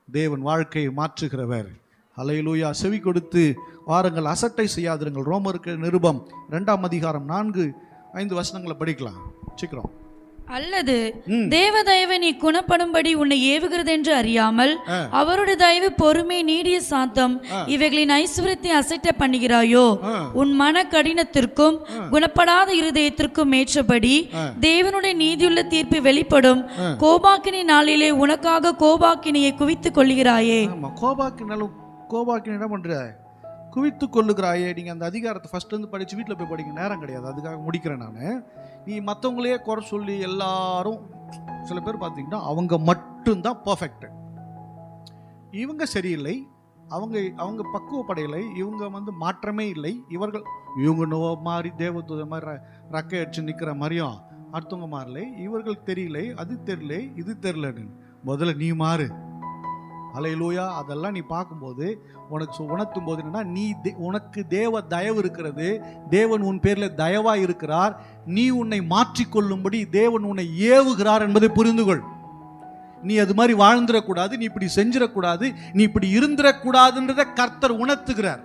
தேவன் வாழ்க்கையை மாற்றுகிறவர். அல்லேலூயா. செவி கொடுத்து வாருங்கள், அசட்டை செய்யாதிருங்கள். ரோமருக்கு நிருபம் 2ஆம் அதிகாரம் 4-5 வசனங்களை படிக்கலாம். சீக்கிரம். அல்லது தேவ தயவு நீ குணப்படும்படி உன்னை ஏவுகிறது என்று அறியாமல் அவருடைய தயவு, பொறுமை, நீடிய சாந்தம் இவைகளின் ஐஸ்வர்யத்தை அசட்டை பண்ணுகிறாயோ? உன் மன கடினத்திற்கும் குணப்படாத இருதயத்திற்கும் ஏற்றபடி தேவனுடைய நீதியுள்ள தீர்ப்பு வெளிப்படும் கோபாக்கினி நாளிலே உனக்காக கோபாக்கினியை குவித்துக் கொள்ளுகிறாயே. கோபாக்கினி என்ன பண்ற? குவித்து கொள்ளுகிறாயே. நீங்கள் அந்த அதிகாரத்தை ஃபஸ்ட்லேருந்து படித்து வீட்டில் போய் படிக்க நேரம் கிடையாது, அதுக்காக முடிக்கிறேன் நான். நீ மற்றவங்களையே குறை சொல்லி எல்லாரும், சில பேர் பார்த்தீங்கன்னா அவங்க மட்டும்தான் பர்ஃபெக்ட், இவங்க சரியில்லை, அவங்க பக்குவப்படையில்லை, இவங்க மாற்றமே இல்லை, இவங்க நோவ மாதிரி தேவதூத மாதிரி ரக்கை அடிச்சு நிற்கிற மாதிரியும் அடுத்தவங்க மாறலை, இவர்கள் தெரியலை, அது தெரியல, இது தெரியலன்னு. முதல்ல நீ மாறு. அல்லேலூயா. அதெல்லாம் நீ பார்க்கும்போது உனக்கு உணர்த்தும் போது என்னன்னா, நீ உனக்கு தேவ தயவு இருக்கிறது, தேவன் உன் பேரில் தயவா இருக்கிறார், நீ உன்னை மாற்றிக்கொள்ளும்படி தேவன் உன்னை ஏவுகிறார் என்பதை புரிந்து கொள். நீ அது மாதிரி வாழ்ந்துடக்கூடாது, நீ இப்படி செஞ்சிடக்கூடாது, நீ இப்படி இருந்துடக்கூடாதுன்றதை கர்த்தர் உணர்த்துகிறார்.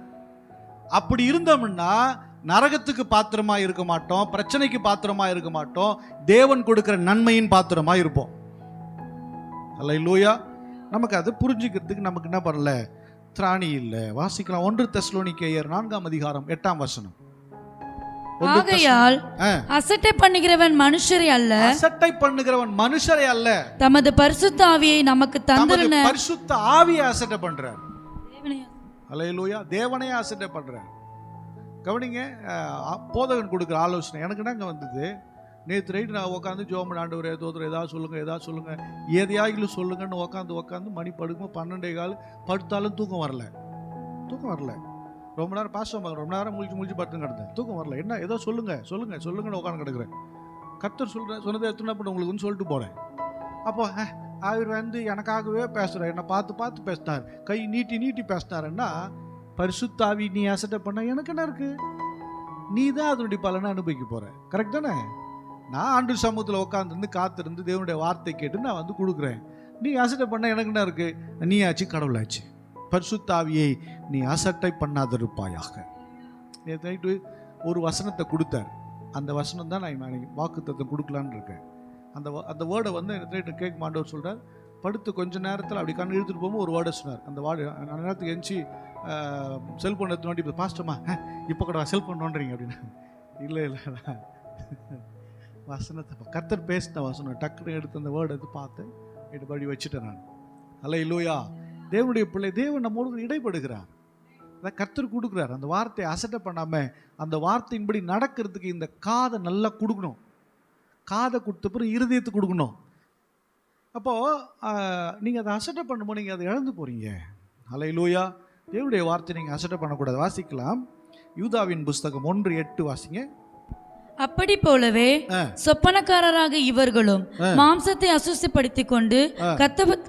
அப்படி இருந்தோம்னா நரகத்துக்கு பாத்திரமா இருக்க மாட்டோம், பிரச்சனைக்கு பாத்திரமா இருக்க மாட்டோம், தேவன் கொடுக்கிற நன்மையின் பாத்திரமா இருப்போம். அல்லேலூயா. நமக்கு அதை புரிஞ்சுக்கிறதுக்கு நமக்கு என்ன பண்ணல, திராணி இல்லை. வாசிக்கலாம் 1 தெசலோனிக்கேயர் 4:8. ஆகையால் அசட்டை பண்ணுகிறவன் மனுஷரை அல்ல, அசட்டை பண்ணுகிறவன் மனுஷரை அல்ல, தமது பரிசுத்த ஆவியை நமக்கு தந்திருன பரிசுத்த ஆவியை அசட்டை பண்றார். அல்லேலூயா. தேவனையே அசட்டை பண்றார். கவனிங்க, போதகன் கொடுக்குற ஆலோசனை எனக்கு என்னங்க வந்தது, நேற்று நைட்டு நான் உட்காந்து ஜோமன் ஆண்டவர் ஏதாவது சொல்லுங்க எதையாகிலும் சொல்லுங்கன்னு உட்காந்து மணி படுக்கும் 12:15 படுத்தாலும் தூக்கம் வரல. ரொம்ப நேரம் பாஸ்ட் ரொம்ப நேரம் முழிச்சு படுத்து கிடந்தேன், தூக்கம் வரல. என்ன ஏதோ சொல்லுங்கன்னு உட்காந்து கிடக்குறேன். கர்த்தர் சொன்னதை எத்தனை பண்ண உங்களுக்குன்னு சொல்லிட்டு போகிறேன். அப்போ அவர் வந்து எனக்காகவே பேசுகிறார், என்னை பார்த்து பேசினார், கை நீட்டி பேசினாருன்னா, பரிசுத்த ஆவி நீ அசட்டை பண்ண எனக்கு என்ன இருக்கு, நீ தான் அதனுடைய பலனை அனுபவிக்க போற. கரெக்ட் தானே? நான் ஆண்டு சமூகத்தில் உட்காந்துருந்து காத்திருந்து தேவனுடைய வார்த்தை கேட்டு நான் வந்து கொடுக்குறேன். நீ அசட்டை பண்ண எனக்கு என்ன இருக்கு, நீ ஆச்சு கடவுளாச்சு. பரிசுத்த ஆவியை நீ அசட்டை பண்ணாதிருப்பாயாக. நேற்று நைட்டு ஒரு வசனத்தை கொடுத்தார். அந்த வசனம் தான் நான் வாக்குத்தத்தம் கொடுக்கலான்னு இருக்கேன். அந்த வேர்டை வந்து நைட்டு கேட்க மாட்டவர் சொல்கிறார். படுத்து கொஞ்சம் நேரத்தில் அப்படி கண் இழுத்துட்டு போகும்போது ஒரு வேர்டை சொன்னார். அந்த வேர்டு அந்த நேரத்துக்கு எஞ்சி செல்ஃபோன் எடுத்து நோண்டி, இப்போ பாஸ்டமா இப்போ கூட செல்ஃபோன் நோண்டுறீங்க அப்படின்னா, இல்லை வசனத்தை கர்த்தர் பேசின வசனம் டக்குன்னு எடுத்து அந்த வேர்டு எடுத்து பார்த்து எடுத்து படி வச்சுட்டேன் நான். அல்லேலூயா. தேவனுடைய பிள்ளை, தேவன் நம்மோடு இடைப்படுகிறார். அதான் கர்த்தர் கொடுக்குறார். அந்த வார்த்தையை அசட்டை பண்ணாமல் அந்த வார்த்தையின்படி நடக்கிறதுக்கு இந்த காதை நல்லா கொடுக்கணும். காதை கொடுத்த பிறகு இருதயத்துக்கு கொடுக்கணும். அப்போது நீங்கள் அதை அசட்டை பண்ணும்போது நீங்கள் அதை இழந்து போகிறீங்க. அல்லேலூயா. தேவனுடைய வார்த்தை நீங்கள் அசட்டை பண்ணக்கூடாது. வாசிக்கலாம், யூதாவின் புஸ்தகம் 1:8 வாசிங்க. அப்படி போலவே சொப்பனக்காரராக இவர்களும் மாம்சத்தை அசுசிப்படுத்திக் கொண்டு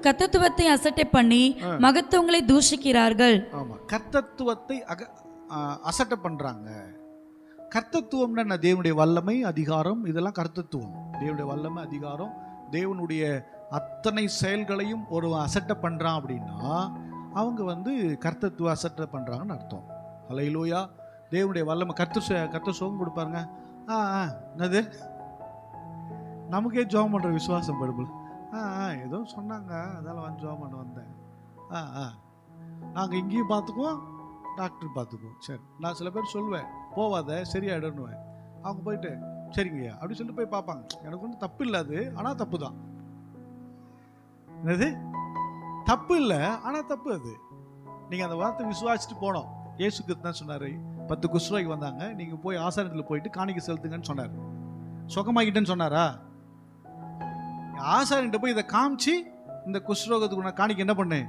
கர்த்தத்துவத்தை அசட்டை பண்ணி மகத்துவங்களை தூஷிக்கிறார்கள். ஆமா, கர்த்தத்துவத்தை அசட்டை பண்றாங்க. கர்த்தத்துவம்னா என்ன? தேவனுடைய வல்லமை, அதிகாரம், இதெல்லாம் கர்த்தத்துவம். தேவனுடைய வல்லமை, அதிகாரம், தேவனுடைய அத்தனை செயல்களையும் ஒரு அசட்டை பண்றான் அப்படின்னா அவங்க வந்து கர்த்தத்துவ அசட்டை பண்றாங்கன்னு அர்த்தம். அல்லேலூயா. தேவனுடைய வல்லமை, கர்த்தர் சோகம் கொடுப்பாருங்க. என்னது நமக்கே ஜோம் பண்ணுற விசுவாசம் படுபல். ஏதோ சொன்னாங்க, அதெல்லாம் வந்து ஜோம் பண்ண வந்தேன். நாங்கள் இங்கேயும் பார்த்துக்குவோம், டாக்டர் பார்த்துக்குவோம். சரி, நான் சில பேர் சொல்லுவேன் போவாத சரியாயிடுன்னுவேன். அவங்க போயிட்டு சரிங்கய்யா அப்படி சொல்லிட்டு போய் பார்ப்பாங்க. எனக்கு வந்து தப்பு இல்லை அது, ஆனால் தப்பு தான். என்னது தப்பு இல்லை, ஆனால் தப்பு அது. நீங்கள் அந்த வார்த்தை விசுவாசிட்டு போனோம். இயேசுக்கு தான் சொன்னார், 10 குஷ்ரோகிக்கு வந்தாங்க, நீங்கள் போய் ஆசாரத்தில் போயிட்டு காணிக்கை செலுத்துங்கன்னு சொன்னார். சுகமாகிட்டேன்னு சொன்னாரா? ஆசாரிட்ட போய் இதை காமிச்சு இந்த குஷ்ரோகத்துக்கு காணிக்கை என்ன பண்ணு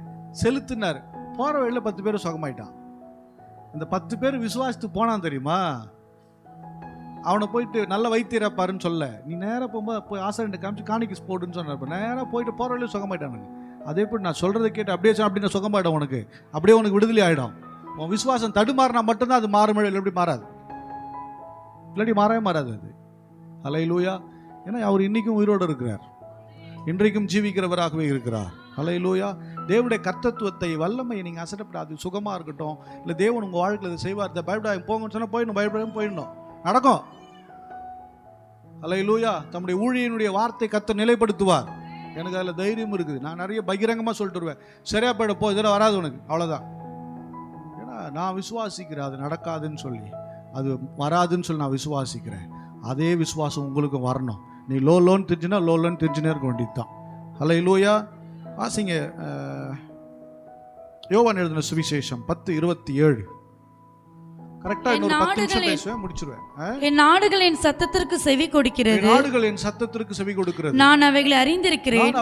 செலுத்தினார். போகிற வழியில் 10 பேர் சுகமாயிட்டான். இந்த 10 பேர் விசுவாசித்து போனான் தெரியுமா? அவனை போயிட்டு நல்ல வைத்தியராப்பாருன்னு சொல்ல, நீ நேராக போகும்போது போய் ஆசாரிட்ட காமிச்சு காணிக்கை போடுன்னு சொன்னார். நேராக போயிட்டு போகிற வழியில் சுகமாயிட்டானுங்க. அதே போய் நான் சொல்கிறத கேட்டு அப்படியே அப்படின்னு சுகமாயிடும். உனக்கு அப்படியே உனக்கு விடுதலை ஆகிடும். உன் விசுவாசம் தடுமாறினா மட்டும்தான் அது மாறும், எப்படி மாறாது, இல்லாட்டி மாறவே மாறாது அது. அல்லேலூயா. ஏன்னா அவர் இன்னைக்கும் உயிரோடு இருக்கிறார், இன்றைக்கும் ஜீவிக்கிறவராகவே இருக்கிறார். அல்லேலூயா. தேவனுடைய கர்த்தத்துவத்தை, வல்லமையை நீங்கள் அசட்டப்படாது. சுகமாக இருக்கட்டும், இல்லை தேவன் உங்கள் வாழ்க்கையில் இதை செய்வார், பயப்படாது போங்கன்னு சொன்னால் போயிடணும், பயப்படாமல் போயிடணும், நடக்கும். அல்லேலூயா. தம்முடைய ஊழியனுடைய வார்த்தை கர்த்தர் நிலைப்படுத்துவார். எனக்கு அதில் தைரியம் இருக்குது. நான் நிறைய பகிரங்கமாக சொல்லிட்டு வருவேன், சரியா போயிட போ, இதெல்லாம் வராது உனக்கு, அவ்வளோதான். நான் விசுவாசிக்கிறேன் அது நடக்காதுன்னு சொல்லி, அது வராதுன்னு சொல்லி நான் விசுவாசிக்கிறேன். அதே விசுவாசம் உங்களுக்கு வரணும். நீ லோன்னு தெரிஞ்சுன்னா லோன்னு தெரிஞ்சுனே இருக்க வேண்டியது தான். அல்லேலூயா. வாசிங்க யோவான் எழுதின சுவிசேஷம் 10:27. கரெக்டா இன்னொரு 10 நிமிஷம் பேசுவேன், முடிச்சிருவேன். என் நாடுகள் என் சத்தத்திற்கு செவி கொடுக்கிறது, நாடுகள் என் சத்தத்திற்கு செவி கொடுக்கிறது, நான் அவைகளை அறிந்திருக்கிறேன்,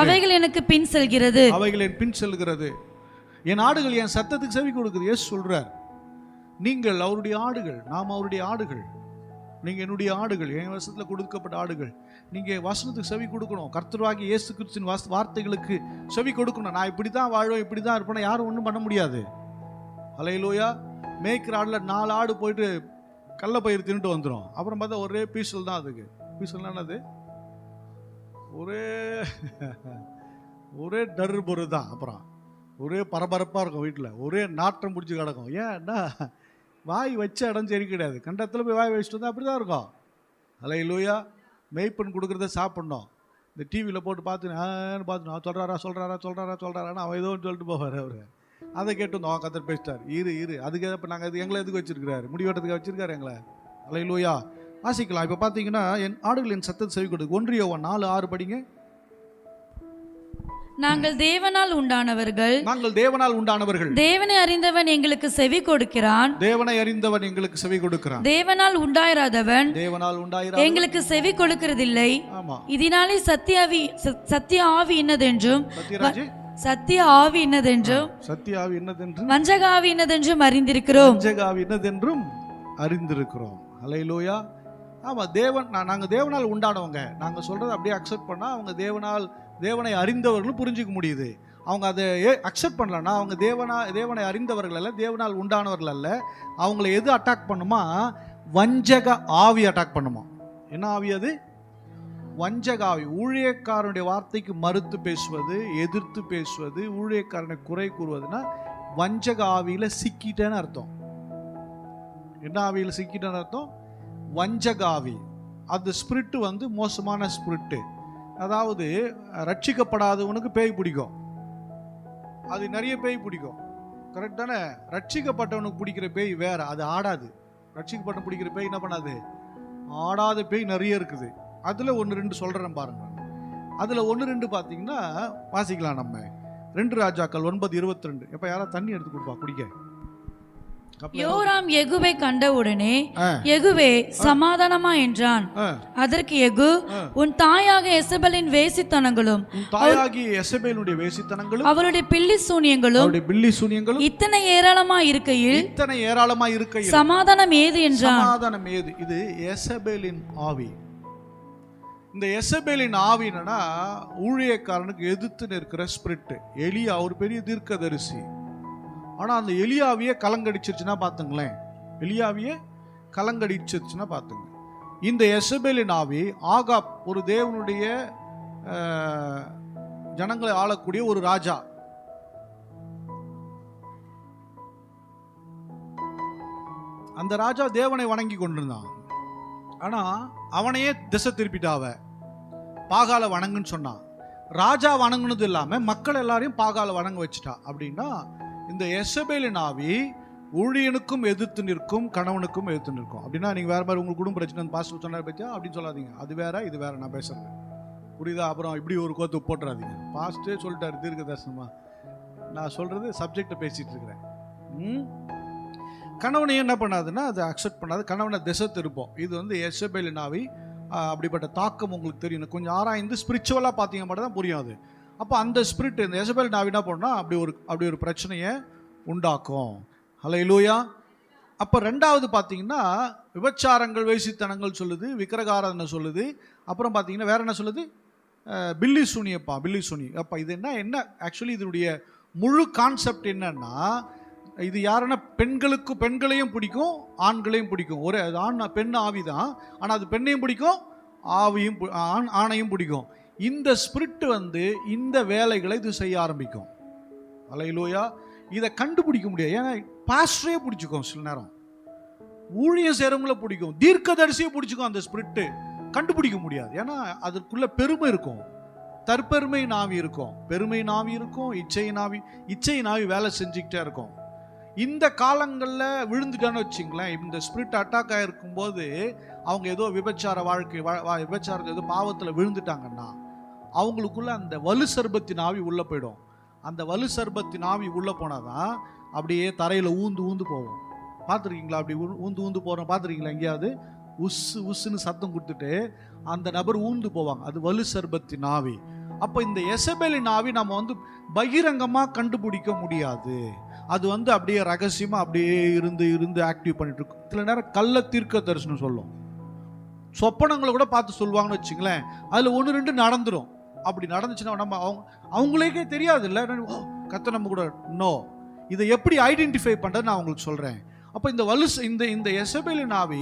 அவைகள் எனக்கு பின் செல்கிறது, அவைகள் என் பின் செல்கிறது. என் ஆடுகள் என் சத்தத்துக்கு செவி கொடுக்குது. இயேசு சொல்றார், நீங்கள் அவருடைய ஆடுகள், நாம் அவருடைய ஆடுகள். நீங்கள் என்னுடைய ஆடுகள், என் வசனத்தில் கொடுக்கப்பட்ட ஆடுகள். நீங்கள் வசனத்துக்கு செவி கொடுக்கணும். கர்த்தராகிய இயேசு கிறிஸ்துவின் வார்த்தைகளுக்கு செவி கொடுக்கணும். நான் இப்படி தான் வாழ்வேன், இப்படி தான் இருப்பேன், யாரும் ஒன்றும் பண்ண முடியாது. ஹல்லேலூயா. மேய்க்கிற ஆடில் 4 ஆடு போயிட்டு கடல பயிர் தின்னுட்டு வந்துடும். அப்புறம் பார்த்தா ஒரே பீசல் தான். அதுக்கு பீசல்னா என்னது? ஒரே டர்ரு பொரு தான். அப்புறம் ஒரே பரபரப்பாக இருக்கும் வீட்டில், ஒரே நாற்றம் பிடிச்சி கிடக்கும். ஏன்னா வாய் வச்ச இடம் சரி கிடையாது. கண்டத்தில் போய் வாய் வச்சுட்டு வந்தால் அப்படி தான் இருக்கும். ஹல்லேலூயா. மேய்ப்பன் கொடுக்குறத சாப்பிட்ணும். இந்த டிவியில் போட்டு பார்த்துன்னு சொல்கிறாரான்னு அவன் ஏதோ சொல்லிட்டு போவார். அவர் அதை கேட்டு வந்தோம், கத்தர் பேசிட்டார், இரு அதுக்கு இப்போ நாங்கள் எங்களை எதுக்கு வச்சிருக்கிறாரு? முடிவெட்டத்துக்கு வச்சிருக்காரு எங்களை. ஹல்லேலூயா. வாசிக்கலாம். இப்போ பார்த்தீங்கன்னா, என் ஆடுகளின் சத்தத்தை செவி கொடுக்கு. 1 யோவான் 4:6 படிங்க. நாங்கள் தேவனால் உண்டானவர்கள், தேவனை அறிந்தவன் எங்களுக்கு செவி கொடுக்கிறான், தேவனால் உண்டாயிராதவன் எங்களுக்கு செவி கொடுக்கிறதில்லை. இதனாலே சத்திய ஆவி இன்னதென்றும் வஞ்சக ஆவி இன்னதென்றும் அறிந்திருக்கிறோம். ஹல்லேலூயா. ஆமாம், நாங்கள் தேவனால் உண்டானவங்க. நாங்கள் சொல்கிறத அப்படியே அக்செப்ட் பண்ணால் அவங்க தேவனை அறிந்தவர்களும் புரிஞ்சிக்க முடியுது. அவங்க அதை அக்செப்ட் பண்ணலன்னா அவங்க தேவனை அறிந்தவர்கள் அல்ல, தேவனால் உண்டானவர்கள் அல்ல. அவங்கள எது அட்டாக் பண்ணுமா? வஞ்சக ஆவி அட்டாக் பண்ணுமா. என்ன ஆவி அது? வஞ்சக ஆவி. ஊழியக்காரனுடைய வார்த்தைக்கு மறுத்து பேசுவது, எதிர்த்து பேசுவது, ஊழியக்காரனை குறை கூறுவதுன்னா வஞ்சக ஆவியில் சிக்கிட்டேன்னு அர்த்தம். என்ன ஆவியில் சிக்கிட்டேன்னு அர்த்தம்? வஞ்சக ஆவி. அந்த ஸ்பிரிட்டு மோசமான ஸ்பிரிட்டு. அதாவது ரட்சிக்கப்படாதவனுக்கு பேய் பிடிக்கும். அது நிறைய பேய் பிடிக்கும். கரெக்ட் தானே? ரட்சிக்கப்பட்டவனுக்கு பிடிக்கிற பேய் வேற, அது ஆடாது. ரட்சிக்கப்பட்ட பிடிக்கிற பேய் என்ன பண்ணாது? ஆடாத பேய் நிறைய இருக்குது. அதில் 1-2 சொல்கிறேன் பாருங்க. அதில் 1-2 பார்த்தீங்கன்னா வாசிக்கலாம். நம்ம 2 ராஜாக்கள் 9:22. இப்போ யாராவது தண்ணி எடுத்து கொடுப்பா குடிக்க. யோராம் யெகூவை கண்டவுடனே, யெகூவே சமாதானமா என்றான். அதற்கு யெகூ, உன் தாயாக எசபேலின் வேசித்தனங்களும் அவளுடைய பில்லி சூனியங்களும் இத்தனை ஏராளமா இருக்கையில் சமாதானம் ஏது என்றான். சமாதானம் ஏது? இது எசபேலின் ஆவி. இந்த எசபேலின் ஆவி என்னன்னா, ஊழியக்காரனுக்கு எதிர்த்து நிற்கிற ஸ்பிரிட். எலியா ஒரு பெரிய தீர்க்கதரிசி. ஆனால் அந்த எலியாவியே கலங்கடிச்சிருச்சுன்னா பார்த்துங்களேன். எலியாவியே கலங்கடிச்சிருச்சுன்னா பார்த்துங்க. இந்த எசபேலின் ஆவி ஆகாப், ஒரு தேவனுடைய ஜனங்களை ஆளக்கூடிய ஒரு ராஜா. அந்த ராஜா தேவனை வணங்கி கொண்டிருந்தான். ஆனால் அவனையே திசை திருப்பிட்டாவ. பாகால வணங்குன்னு சொன்னான். ராஜா வணங்குனது இல்லாமல் மக்கள் எல்லாரையும் பாகால வணங்க வச்சுட்டா. அப்படின்னா இந்த எசபேலின் ஆவி ஊழியனுக்கும் எதிர்த்து நிற்கும், கணவனுக்கும் எதிர்த்து நிற்கும். அப்படின்னா நீங்கள் வேற மாதிரி உங்களுக்கு குடும்ப பிரச்சனை பாஸ்டர் சொன்னார் பற்றியா அப்படின்னு சொல்லாதீங்க. அது வேற, இது வேற. நான் பேசுறேன், புரியுதா? அப்புறம் இப்படி ஒரு கோத்து போட்டுறாதீங்க. பாஸ்டே சொல்லிட்டாரு தீர்க்க தரிசனமா. நான் சொல்றது சப்ஜெக்டை பேசிட்டு இருக்கிறேன். கணவனையும் என்ன பண்ணாதுன்னா அதை அக்செப்ட் பண்ணாது, கணவனை திசை திருப்போம். இது எசபேலின் ஆவி. அப்படிப்பட்ட தாக்கம் உங்களுக்கு தெரியும். கொஞ்சம் ஆராய்ந்து ஸ்பிரிச்சுவலாக பார்த்தீங்க மட்டும் தான் புரியும் அது. அப்போ அந்த ஸ்பிரிட், இந்த எசபேலின் ஆவி என்ன பண்ணால் அப்படி ஒரு பிரச்சனையை உண்டாக்கும். ஹல்லேலூயா. அப்போ 2வது பார்த்தீங்கன்னா விபச்சாரங்கள், வேசித்தனங்கள் சொல்லுது, விக்கிரகாராதனை சொல்லுது. அப்புறம் பார்த்தீங்கன்னா வேற என்ன சொல்லுது? பில்லி சூனி. அப்போ இது என்ன ஆக்சுவலி இதனுடைய முழு கான்செப்ட் என்னன்னா, இது யாருன்னா பெண்களையும் பிடிக்கும், ஆண்களையும் பிடிக்கும். ஒரே அது பெண் ஆவி தான். ஆனால் அது பெண்ணையும் பிடிக்கும், ஆணையும் பிடிக்கும். இந்த ஸ்பிரிட் இந்த வேலைகளை இது செய்ய ஆரம்பிக்கும். ஹல்லேலூயா. இதை கண்டுபிடிக்க முடியாது. ஏன்னா பாஸ்டரே பிடிச்சிக்கும், சில நேரம் ஊழியம் செய்கிறவங்கள பிடிக்கும், தீர்க்கதரிசியை பிடிச்சிக்கும். அந்த ஸ்பிரிட்டு கண்டுபிடிக்க முடியாது. ஏன்னா அதற்குள்ள பெருமை இருக்கும், தற்பெருமை நாவி இருக்கும், பெருமை நாவி இருக்கும், இச்சை நாவி வேலை செஞ்சுக்கிட்டே இருக்கும். இந்த காலங்களில் விழுந்துட்டான்னு வச்சிங்களேன், இந்த ஸ்பிரிட் அட்டாக் ஆகிருக்கும் போது அவங்க ஏதோ விபச்சார வாழ்க்கை, விபச்சாரத்தை ஏதோ பாவத்தில் விழுந்துட்டாங்கன்னா அவங்களுக்குள்ள அந்த வலு சர்பத்தின் ஆவி உள்ளே போயிடும். அந்த வலு சர்பத்தின் ஆவி உள்ளே போனாதான் அப்படியே தரையில் ஊந்து போவோம். பார்த்துருக்கீங்களா? அப்படி ஊந்து போகிறோம் பார்த்துருக்கீங்களா? எங்கேயாவது உஸ்ஸுன்னு சத்தம் கொடுத்துட்டு அந்த நபர் ஊந்து போவாங்க. அது வலு சர்பத்தின் ஆவி. அப்போ இந்த எசபேலின் ஆவி நம்ம பகிரங்கமாக கண்டுபிடிக்க முடியாது. அது அப்படியே ரகசியமாக அப்படியே இருந்து ஆக்டிவ் பண்ணிட்டு இருக்கும். சில நேரம் கள்ள தீர்க்க தரிசனம் சொல்லும். சொப்பனங்களை கூட பார்த்து சொல்லுவாங்கன்னு வச்சுங்களேன். அதில் 1-2 நடந்துடும். அப்படி நடந்துச்சுன்னா நம்ம அவங்களுக்கே தெரியாது இல்லை, கர்த்தர் நம்ம கூட நோ. இதை எப்படி ஐடென்டிஃபை பண்ணுறது நான் உங்களுக்கு சொல்கிறேன். அப்போ இந்த எசபேலின் ஆவி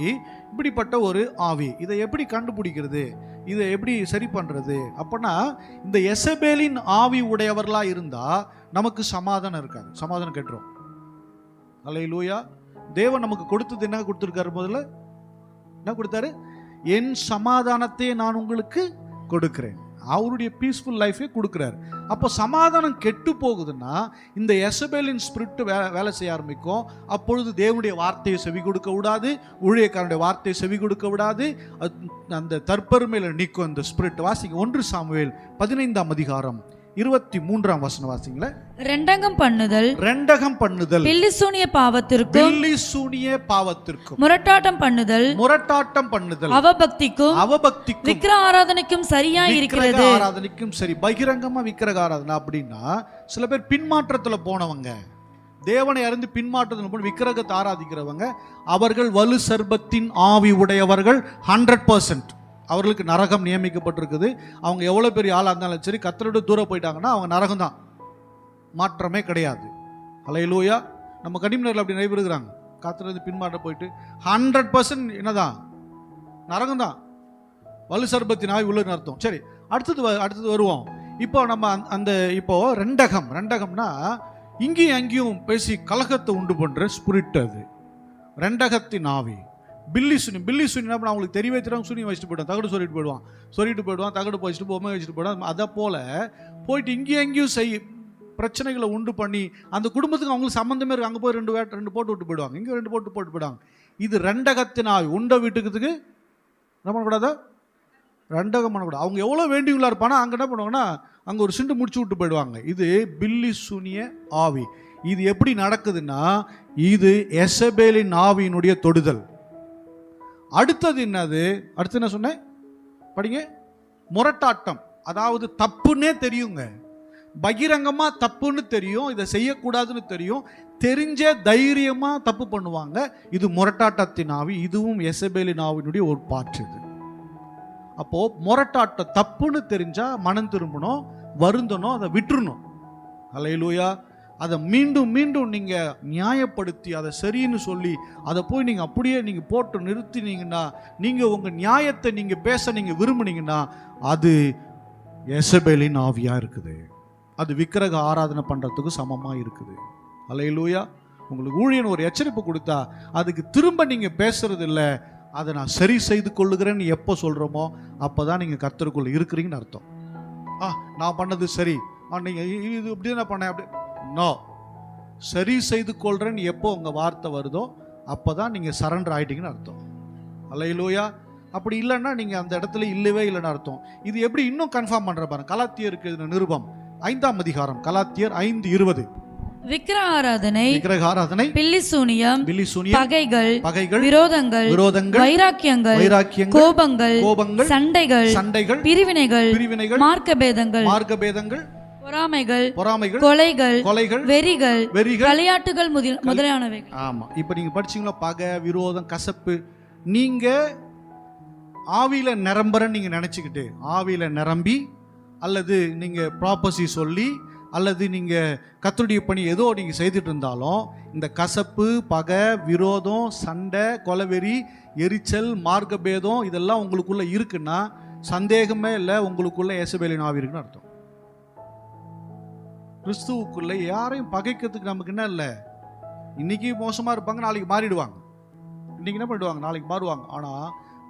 இப்படிப்பட்ட ஒரு ஆவி, இதை எப்படி கண்டுபிடிக்கிறது, இதை எப்படி சரி பண்ணுறது? அப்படின்னா இந்த எசபேலின் ஆவி உடையவர்களாக இருந்தால் நமக்கு சமாதானம் இருக்காது, சமாதானம் கெட்டுரும். அல்லேலூயா. தேவன் நமக்கு கொடுத்தது என்ன கொடுத்துருக்காரு? முதல்ல என்ன கொடுத்தாரு? என் சமாதானத்தை நான் உங்களுக்கு கொடுக்கிறேன். அவருடைய பீஸ்ஃபுல் லைஃபே கொடுக்குறாரு. அப்போ சமாதானம் கெட்டு போகுதுன்னா இந்த எசபேலின் ஸ்பிரிட் வேலை செய்ய ஆரம்பிக்கும். அப்பொழுது தேவனுடைய வார்த்தையை செவி கொடுக்க விடாது, ஊழியக்காரனுடைய வார்த்தையை செவி கொடுக்க விடாது. அந்த தற்பெருமையில் நிற்கும் இந்த ஸ்பிரிட். வாசிங்க 1 சாமுவேல் 15ஆம் அதிகாரம் 23ஆம் வசனம் வாசிங்களே. ரெண்டகம் பண்ணுதல் பில்லிசூனிய பாவத்திற்கும் முரட்டாட்டம் பண்ணுதல் அவபக்திக்கும் விக்கிரக ஆராதனைக்கும் சரியா இருக்கிறது. ஆராதனைக்கும் சரி. பகிரங்கமா விக்கிரக ஆராதனை அப்படின்னா சில பேர் பின்மாற்றத்துல போனவங்க, தேவனை அறிந்து பின்மாற்றத்தில் போன விக்கிரகத்தை ஆராதிக்கிறவங்க, அவர்கள் வலு சர்பத்தின் ஆவி உடையவர்கள் 100%. அவர்களுக்கு நரகம் நியமிக்கப்பட்டிருக்குது. அவங்க எவ்வளோ பெரிய ஆளாக இருந்தாலும் சரி, கர்த்தரோட தூரம் போயிட்டாங்கன்னா அவங்க நரகம் தான், மாற்றமே கிடையாது. அல்லேலூயா. நம்ம கனிமனரில் அப்படி நிறைய பேர் இருக்கிறாங்க, கர்த்தரோடு பின்மாற்ற போயிட்டு 100% என்னதான், நரகம் தான், வலு சர்பத்தின் ஆவி உள்ளன்னு அர்த்தம். சரி, அடுத்தது வருவோம். இப்போ நம்ம இப்போ ரெண்டகம்னா இங்கேயும் அங்கேயும் பேசி கலகத்தை உண்டு பண்ணுற ஸ்பிரிட். அது ரெண்டகத்தின் ஆவி. பில்லி சுனி என்ன அவங்களுக்கு தெரியவே தெரியாமல் சுனி வச்சுட்டு போயிடுவான், தகடு சொல்லிட்டு போயிடுவான், தகடு வச்சுட்டு பொம்மை வச்சுட்டு போயிடுவான். அதை போல் போயிட்டு இங்கேயும் எங்கேயும் பிரச்சனைகளை உண்டு பண்ணி அந்த குடும்பத்துக்கு அவங்களுக்கு சம்மந்தமே இருக்குது. அங்கே போய் 2 போட்டு விட்டு போயிடுவாங்க, இங்கே 2 போட்டு போயிடுவாங்க. இது ரெண்டகத்தின் ஆவி. உண்ட வீட்டுக்கு என்ன பண்ணக்கூடாதா? ரெண்டகம் பண்ணக்கூடாது. அவங்க எவ்வளோ வேண்டியுள்ளா இருப்பானா அங்கே என்ன பண்ணுவாங்கன்னா அங்கே ஒரு சிண்டு முடிச்சு விட்டு போயிடுவாங்க. இது பில்லி சூனிய ஆவி. இது எப்படி நடக்குதுன்னா இது எசபேலின் ஆவியினுடைய தொடுதல். அடுத்தது என்னது? அடுத்து என்ன சொன்னேன் படிங்க. முரட்டாட்டம். அதாவது தப்புன்னே தெரியுங்க, பகிரங்கமா தப்புன்னு தெரியும், இதை செய்யக்கூடாதுன்னு தெரியும், தெரிஞ்சே தைரியமா தப்பு பண்ணுவாங்க. இது முரட்டாட்டத்தின் ஆவி. இதுவும் எசபேலின் ஆவியினுடைய ஒரு பாற்று. இது அப்போ முரட்டாட்டம் தப்புன்னு தெரிஞ்சா மனம் திரும்பணும், வருந்தணும், அதை விட்டுறணும். அல்லேலூயா. அதை மீண்டும் மீண்டும் நீங்கள் நியாயப்படுத்தி அதை சரின்னு சொல்லி அதை போய் நீங்கள் அப்படியே நீங்கள் போட்டு நிறுத்தினீங்கன்னா, நீங்கள் உங்கள் நியாயத்தை நீங்கள் பேச நீங்கள் விரும்புனீங்கன்னா அது எசபேலின் ஆவியாக இருக்குது. அது விக்கிரக ஆராதனை பண்ணுறதுக்கு சமமாக இருக்குது. அல்லேலூயா. உங்களுக்கு ஊழியன் ஒரு எச்சரிப்பு கொடுத்தா அதுக்கு திரும்ப நீங்கள் பேசுறது இல்லை, அதை நான் சரி செய்து கொள்ளுகிறேன்னு எப்போ சொல்கிறோமோ அப்போ தான் நீங்கள் கர்த்தருக்குள்ள இருக்கிறீங்கன்னு அர்த்தம். நான் பண்ணது சரி, நீங்கள் இது இப்படி நான் பண்ணேன் அப்படி நோ. சரி செய்து கொள்றேன்னு எப்போ உங்கள் வார்த்தை வருதோ அப்போ தான் நீங்கள் சரண்டர் ஆகிட்டீங்கன்னு அர்த்தம். அல்லேலூயா. அப்படி இல்லைன்னா நீங்கள் அந்த இடத்துல இல்லவே இல்லைன்னு அர்த்தம். இது எப்படி இன்னும் கன்ஃபார்ம் பண்ணுற பாருங்க. கலாத்தியருக்கு எழுதின நிருபம் 5ஆம் அதிகாரம், கலாத்தியர் 5:20. விக்கிரக ஆராதனை, பில்லிசூனியம், பகைகள், விரோதங்கள், வைராக்கியங்கள், கோபங்கள், சண்டைகள், பிரிவினைகள், மார்க்கபேதங்கள், பொறாமைகள், கொலைகள், வெறிகள், விளையாட்டுகள் முதலானவைகள். ஆமா. இப்ப நீங்க படிச்சீங்களா? பகை, விரோதம், கசப்பு. நீங்க ஆவியில நிரம்புறன்னு நீங்க நினைச்சுக்கிட்டு ஆவியில நிரம்பி, அல்லது நீங்க ப்ராப்பர்சி சொல்லி, அல்லது நீங்க கர்த்தருடைய பணி ஏதோ நீங்க செய்துட்டு இருந்தாலும் இந்த கசப்பு, பகை, விரோதம், சண்டை, கொலைவெறி, எரிச்சல், மார்க்கபேதம் இதெல்லாம் உங்களுக்குள்ள இருக்குன்னா சந்தேகமே இல்லை, உங்களுக்குள்ள எசபேலின் ஆவி இருக்குன்னு அர்த்தம். கிறிஸ்துவுக்குள்ள யாரையும் பகைக்கிறதுக்கு நமக்கு என்ன இல்லை. இன்னைக்கு மோசமா இருப்பாங்க, நாளைக்கு மாறிடுவாங்க. இன்னைக்கு என்ன பண்ணிடுவாங்க, நாளைக்கு மாறுவாங்க. ஆனா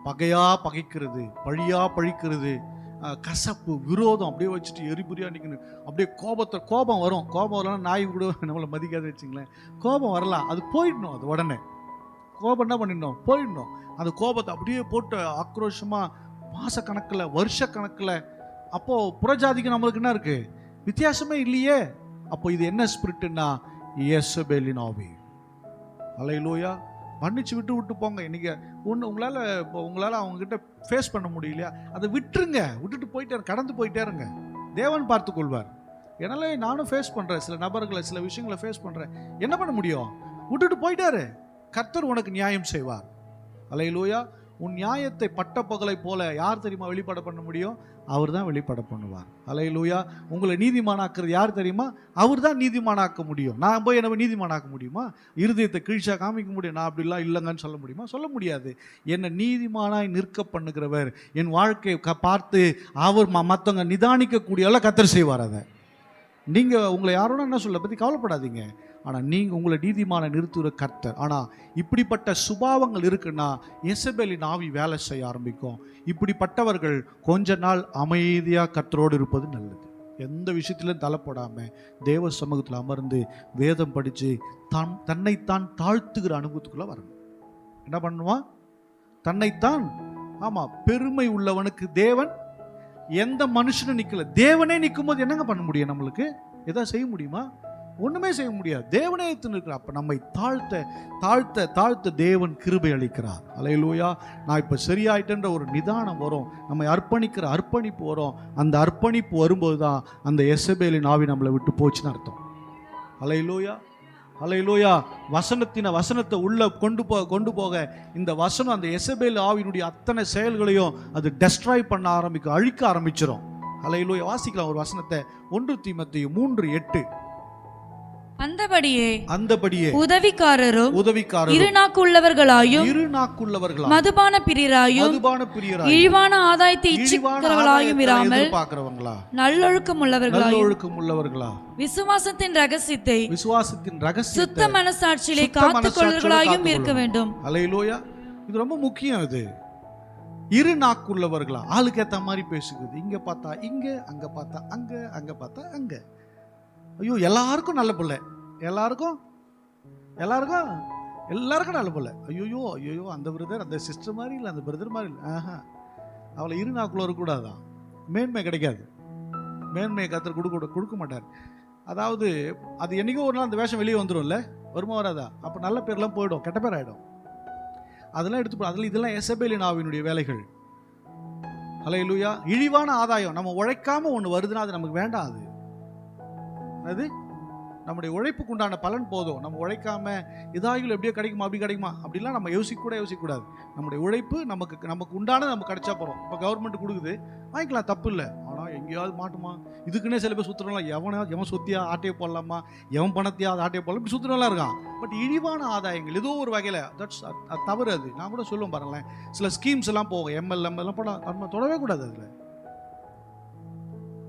பகையா பகைக்கிறது, பழியா பழிக்கிறது, கசப்பு, விரோதம் அப்படியே வச்சுட்டு எரிபுரியா நிற்கணும். அப்படியே கோபம் வரும். கோபம் வரலாம், நாய் கூட நம்மளை மதிக்காத வச்சுங்களேன். கோபம் வரலாம், அது போயிடணும். அது உடனே கோபம் என்ன பண்ணிடணும், போயிடணும். அந்த கோபத்தை அப்படியே போட்டு ஆக்ரோஷமாக மாசக்கணக்கில், வருஷ கணக்கில். அப்போது புறஜாதிக்கு நம்மளுக்கு என்ன இருக்குது, வித்தியாசமே இல்லையே. அப்போ இது என்ன ஸ்பிரிட்டுன்னா எசபேலின் ஆவி. அல்லேலூயா. மன்னிச்சு விட்டு போங்க. இன்னைக்கு உங்களால் அவங்ககிட்ட ஃபேஸ் பண்ண முடியலையா, அதை விட்டுருங்க, விட்டுட்டு போயிட்டே, கடந்து போயிட்டே இருங்க. தேவன் பார்த்து கொள்வார். என்னால நானும் ஃபேஸ் பண்ணுறேன், சில நபர்களை, சில விஷயங்களை ஃபேஸ் பண்ணுறேன். என்ன பண்ண முடியும், விட்டுட்டு போயிட்டாரு. கர்த்தர் உனக்கு நியாயம் செய்வார். அல்லேலூயா. உன் நியாயத்தை பட்டப்பகலை போல யார் தெரியுமா வெளிப்பட பண்ண முடியும்? அவர் தான் வெளிப்பட பண்ணுவார். அல்லேலூயா. உங்களை நீதிமானாக்குறது யார் தெரியுமா? அவர் தான் நீதிமானாக்க முடியும். நான் போய் என்ன நீதிமானாக்க முடியுமா? இருதயத்தை கீழ்ச்சா காமிக்க முடியும்? நான் அப்படிலாம் இல்லைங்கன்னு சொல்ல முடியுமா? சொல்ல முடியாது. என்னை நீதிமானாய் நிற்க பண்ணுகிறவர், என் வாழ்க்கையை பார்த்து அவர் மற்றவங்க நிதானிக்கக்கூடிய அளவு கர்த்தர் செய்வார். அதை நீங்கள் உங்களை யாரோட என்ன சொல்ல பற்றி கவலைப்படாதீங்க. ஆனால் நீங்கள் உங்களை நீதிமான நிறுத்துகிற கர்த்தர். ஆனால் இப்படிப்பட்ட சுபாவங்கள் இருக்குன்னா எசபேலின் ஆவி வேலை செய்ய ஆரம்பிக்கும். இப்படிப்பட்டவர்கள் கொஞ்ச நாள் அமைதியாக கர்த்தரோடு இருப்பது நல்லது. எந்த விஷயத்திலும் தலைப்படாமல் தேவ சமூகத்தில் அமர்ந்து வேதம் படித்து தன்னைத்தான் தாழ்த்துகிற அனுபவத்துக்குள்ளே வரணும். என்ன பண்ணுவான்? தன்னைத்தான். ஆமாம், பெருமை உள்ளவனுக்கு தேவன் எந்த மனுஷனும் நிற்கல. தேவனே நிற்கும் போது என்னங்க பண்ண முடியும்? நம்மளுக்கு எதாவது செய்ய முடியுமா? ஒன்றுமே செய்ய முடியாது. தேவனே எடுத்துன்னு இருக்கிறார். அப்போ நம்மை தாழ்த்த தாழ்த்த தாழ்த்த தேவன் கிருபை அளிக்கிறார். அல்லேலூயா. நான் இப்போ சரியாயிட்டேன்ற ஒரு நிதானம் வரும். நம்மை அர்ப்பணிக்கிற அர்ப்பணிப்பு வரும். அந்த அர்ப்பணிப்பு வரும்போது தான் அந்த எசபேலின் ஆவி நம்மளை விட்டு போச்சுன்னு அர்த்தம். அல்லேலூயா. அல்லேலூயா. வசனத்தை உள்ள கொண்டு போக இந்த வசனம் அந்த எசபேல் ஆவியினுடைய அத்தனை செயல்களையும் அது டெஸ்ட்ராய் பண்ண ஆரம்பிக்கும், அழிக்க ஆரம்பிச்சிடும். அல்லேலூயா. வாசிக்கலாம் ஒரு வசனத்தை. 1 தீமோத்தேயு 3:8. அந்தபடியே உதவிக்காரரும் இருநாக்குள்ளவர்களாயும் மதுபான பிரியராயும் இழிவான ஆதாயத்தை இச்சிக்கிறவர்களாயும் இராமல் நல்லொழுக்கம் உள்ளவர்களா விசுவாசத்தின் ரகசியத்தை சுத்த மனசாட்சியிலே காத்துக் கொள்வர்களாயும் இருக்க வேண்டும். அல்லேலூயா. இது ரொம்ப முக்கியம். இது இரு நாக்குள்ளவர்களா, ஆளுக்கு ஏத்த மாதிரி பேசுகிறது. இங்க பார்த்தா இங்க, அங்க பார்த்தா அங்க, அங்க பார்த்தா அங்க. ஐயோ, எல்லாருக்கும் நல்ல பிள்ளை, எல்லாருக்கும் நல்ல பிள்ளை. ஐயோ ஐயோ, அந்த பிரதர் அந்த சிஸ்டர் மாதிரி இல்லை, அந்த பிரதர் மாதிரி இல்லை. அவளை இரு நாக்குள்ள இருக்கக்கூடாதான். மேன்மை கிடைக்காது. மேன்மையை கர்த்தர் கொடுக்க மாட்டார். அதாவது அது என்னைக்கோ ஒரு நாள் அந்த வேஷம் வெளியே வந்துடும்ல, வருமா வராதா? அப்போ நல்ல பேர்லாம் போயிடும், கெட்ட பேர் ஆகிடும். அதெல்லாம் எடுத்து அதில் இதெல்லாம் எசபேலின் ஆவியினுடைய வேலைகள். அல்லேலூயா. இழிவான ஆதாயம். நம்ம உழைக்காம ஒன்று வருதுன்னா அது நமக்கு வேண்டாம். அது நம்முடைய உழைப்புக்கு உண்டான பலன் போதும். நம்ம உழைக்காம இதாகிலும் எப்படியோ கிடைக்குமா, அப்படி கிடைக்குமா அப்படிலாம் நம்ம யோசிக்கக்கூடாது. நம்முடைய உழைப்பு நமக்கு உண்டான நமக்கு கிடைச்சா போகிறோம். இப்போ கவர்மெண்ட் கொடுக்குது, வாங்கிக்கலாம், தப்பு இல்லை. ஆனால் எங்கேயாவது மாட்டுமா? இதுக்குன்னே சில பேர் சுற்றுறலாம். எவன் சொத்தியா ஆட்டையை போடலாமா, எவன் பணத்தையா அதை ஆட்டையை போடலாம், இப்படி சுற்றுறலாம் இருக்கான். பட் இழிவான ஆதாயங்கள் ஏதோ ஒரு வகையில் அது தவறு. அது நான் கூட சொல்லுவேன் பாருங்களேன். சில ஸ்கீம்ஸ் எல்லாம் போகும், எம்எல்லாம் போட நம்ம தொடவே கூடாது.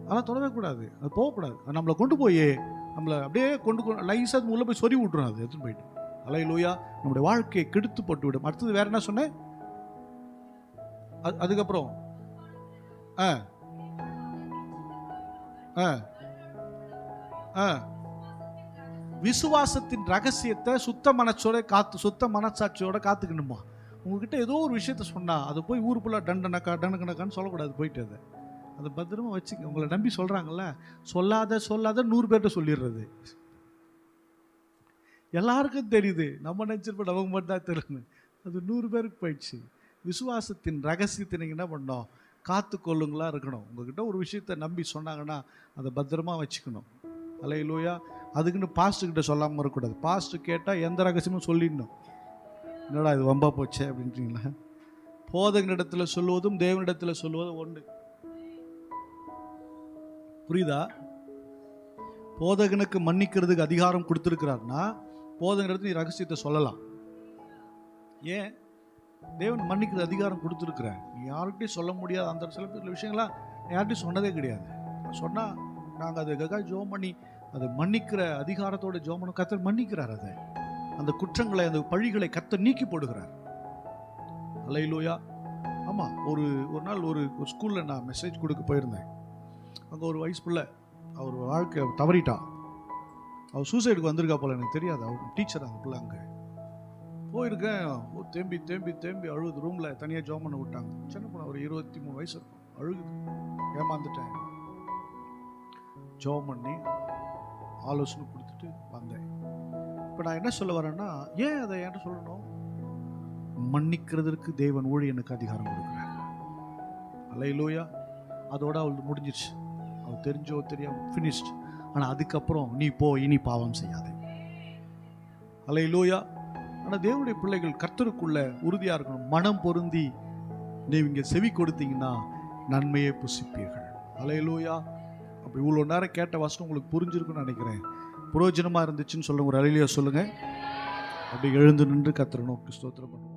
அதெல்லாம் தொடவே கூடாது, அது போகக்கூடாது. அது நம்மளை கொண்டு போய் நம்மளை அப்படியே லைஸாக உள்ளே போய் சொறி விட்டுரும். அது எடுத்துன்னு போயிட்டு அல்லேலூயா நம்முடைய வாழ்க்கையை கெடுத்து போட்டு விடும். அடுத்தது வேற என்ன சொன்னேன்? அதுக்கப்புறம் விசுவாசத்தின் ரகசியத்தை சுத்த மனசாட்சியோட காத்துக்கணுமா? உங்ககிட்ட ஏதோ ஒரு விஷயத்த சொன்னா அதை போய் ஊருக்குள்ள டண்டனக்கான்னு சொல்லக்கூடாது. போயிட்டு அதை பத்திரமா வச்சுக்க. உங்களை நம்பி சொல்றாங்கல்ல, சொல்லாத 100 பேர்கிட்ட சொல்லிடுறது. எல்லாருக்கும் தெரியுது, நம்ம நினைச்சிருப்போம் நமக்கு மட்டும் தான் தெரியுது. அது 100 பேருக்கு போயிடுச்சு. விசுவாசத்தின் ரகசியத்தை நீங்கள் என்ன பண்ணோம்? காத்துக்கொள்ளுங்களா இருக்கணும். உங்ககிட்ட ஒரு விஷயத்தை நம்பி சொன்னாங்கன்னா அதை பத்திரமா வச்சுக்கணும். அல்லேலூயா. அதுக்குன்னு பாஸ்ட்டுக்கிட்ட சொல்லாமல் இருக்கக்கூடாது. பாஸ்ட்டு கேட்டால் எந்த ரகசியமும் சொல்லிடணும். என்னடா இது வம்பா போச்சே அப்படின்றீங்களா? போதகனிடத்தில் சொல்லுவதும் தேவனிடத்தில் சொல்லுவதும் ஒன்று. புரியுதா? போதகனுக்கு மன்னிக்கிறதுக்கு அதிகாரம் கொடுத்துருக்கிறார்னா போதகனிடத்துல நீ ரகசியத்தை சொல்லலாம். ஏன்? தேவன் மன்னிக்கிற அதிகாரம் கொடுத்துருக்குறார். நீ யார்கிட்டையும் சொல்ல முடியாது. அந்த சில விஷயங்கள்லாம் யார்கிட்டையும் சொன்னதே கிடையாது. சொன்னால் நாங்கள் அதுக்காக ஜோம் பண்ணி அதை மன்னிக்கிற அதிகாரத்தோட ஜோம் பண்ண கர்த்தர் மன்னிக்கிறார். அதை அந்த குற்றங்களை அந்த பழிகளை கர்த்தர் நீக்கி போடுகிறார். அல்லேலூயா. ஆமாம். ஒரு நாள் ஒரு ஸ்கூலில் நான் மெசேஜ் கொடுக்க போயிருந்தேன். அங்கே ஒரு வயசு பிள்ளை, அவர் வாழ்க்கை தவறிட்டா. அவர் சூசைடுக்கு வந்திருக்கா போல, எனக்கு தெரியாது. அவர் டீச்சர். அந்த பிள்ளை அங்கே போயிருக்கேன். தேம்பி தேம்பி தேம்பி அழுகுது. ரூமில் தனியாக ஜோம் பண்ண விட்டாங்க. சின்ன பொண்ணு, ஒரு 23 வயசு இருக்கும். அழுகுது. ஏமாந்துட்டேன். ஜோம் பண்ணி ஆலோசனை கொடுத்துட்டு வந்தேன். இப்போ நான் என்ன சொல்ல வரேன்னா, ஏன் அதை என்கிட்ட சொல்லணும்? மன்னிக்கிறதுக்கு தேவன் ஊழியனுக்கு அதிகாரம் கொடுக்குறார். அல்லேலூயா. அதோட அவள் முடிஞ்சிருச்சு. அவள் தெரிஞ்சோ தெரியாம ஃபினிஷ்ட். ஆனால் அதுக்கப்புறம் நீ போ, இனி பாவம் செய்யாதே. அல்லேலூயா. ஆனால் தேவனுடைய பிள்ளைகள் கர்த்தருக்குள்ள உறுதியாக இருக்கணும். மனம் பொருந்தி நீங்க செவி கொடுத்தீங்கன்னா நன்மையை புசிப்பீர்கள். அல்லேலூயா. அப்போ இவ்வளோ நேரம் கேட்ட வசனம் உங்களுக்கு புரிஞ்சிருக்குன்னு நினைக்கிறேன். பிரயோஜனமாக இருந்துச்சுன்னு சொல்லுங்க. ஒரு அல்லேலூயா சொல்லுங்க. அப்படி எழுந்து நின்று கர்த்தரை நோக்கி ஸ்தோத்திரம் பண்ணுவோம்.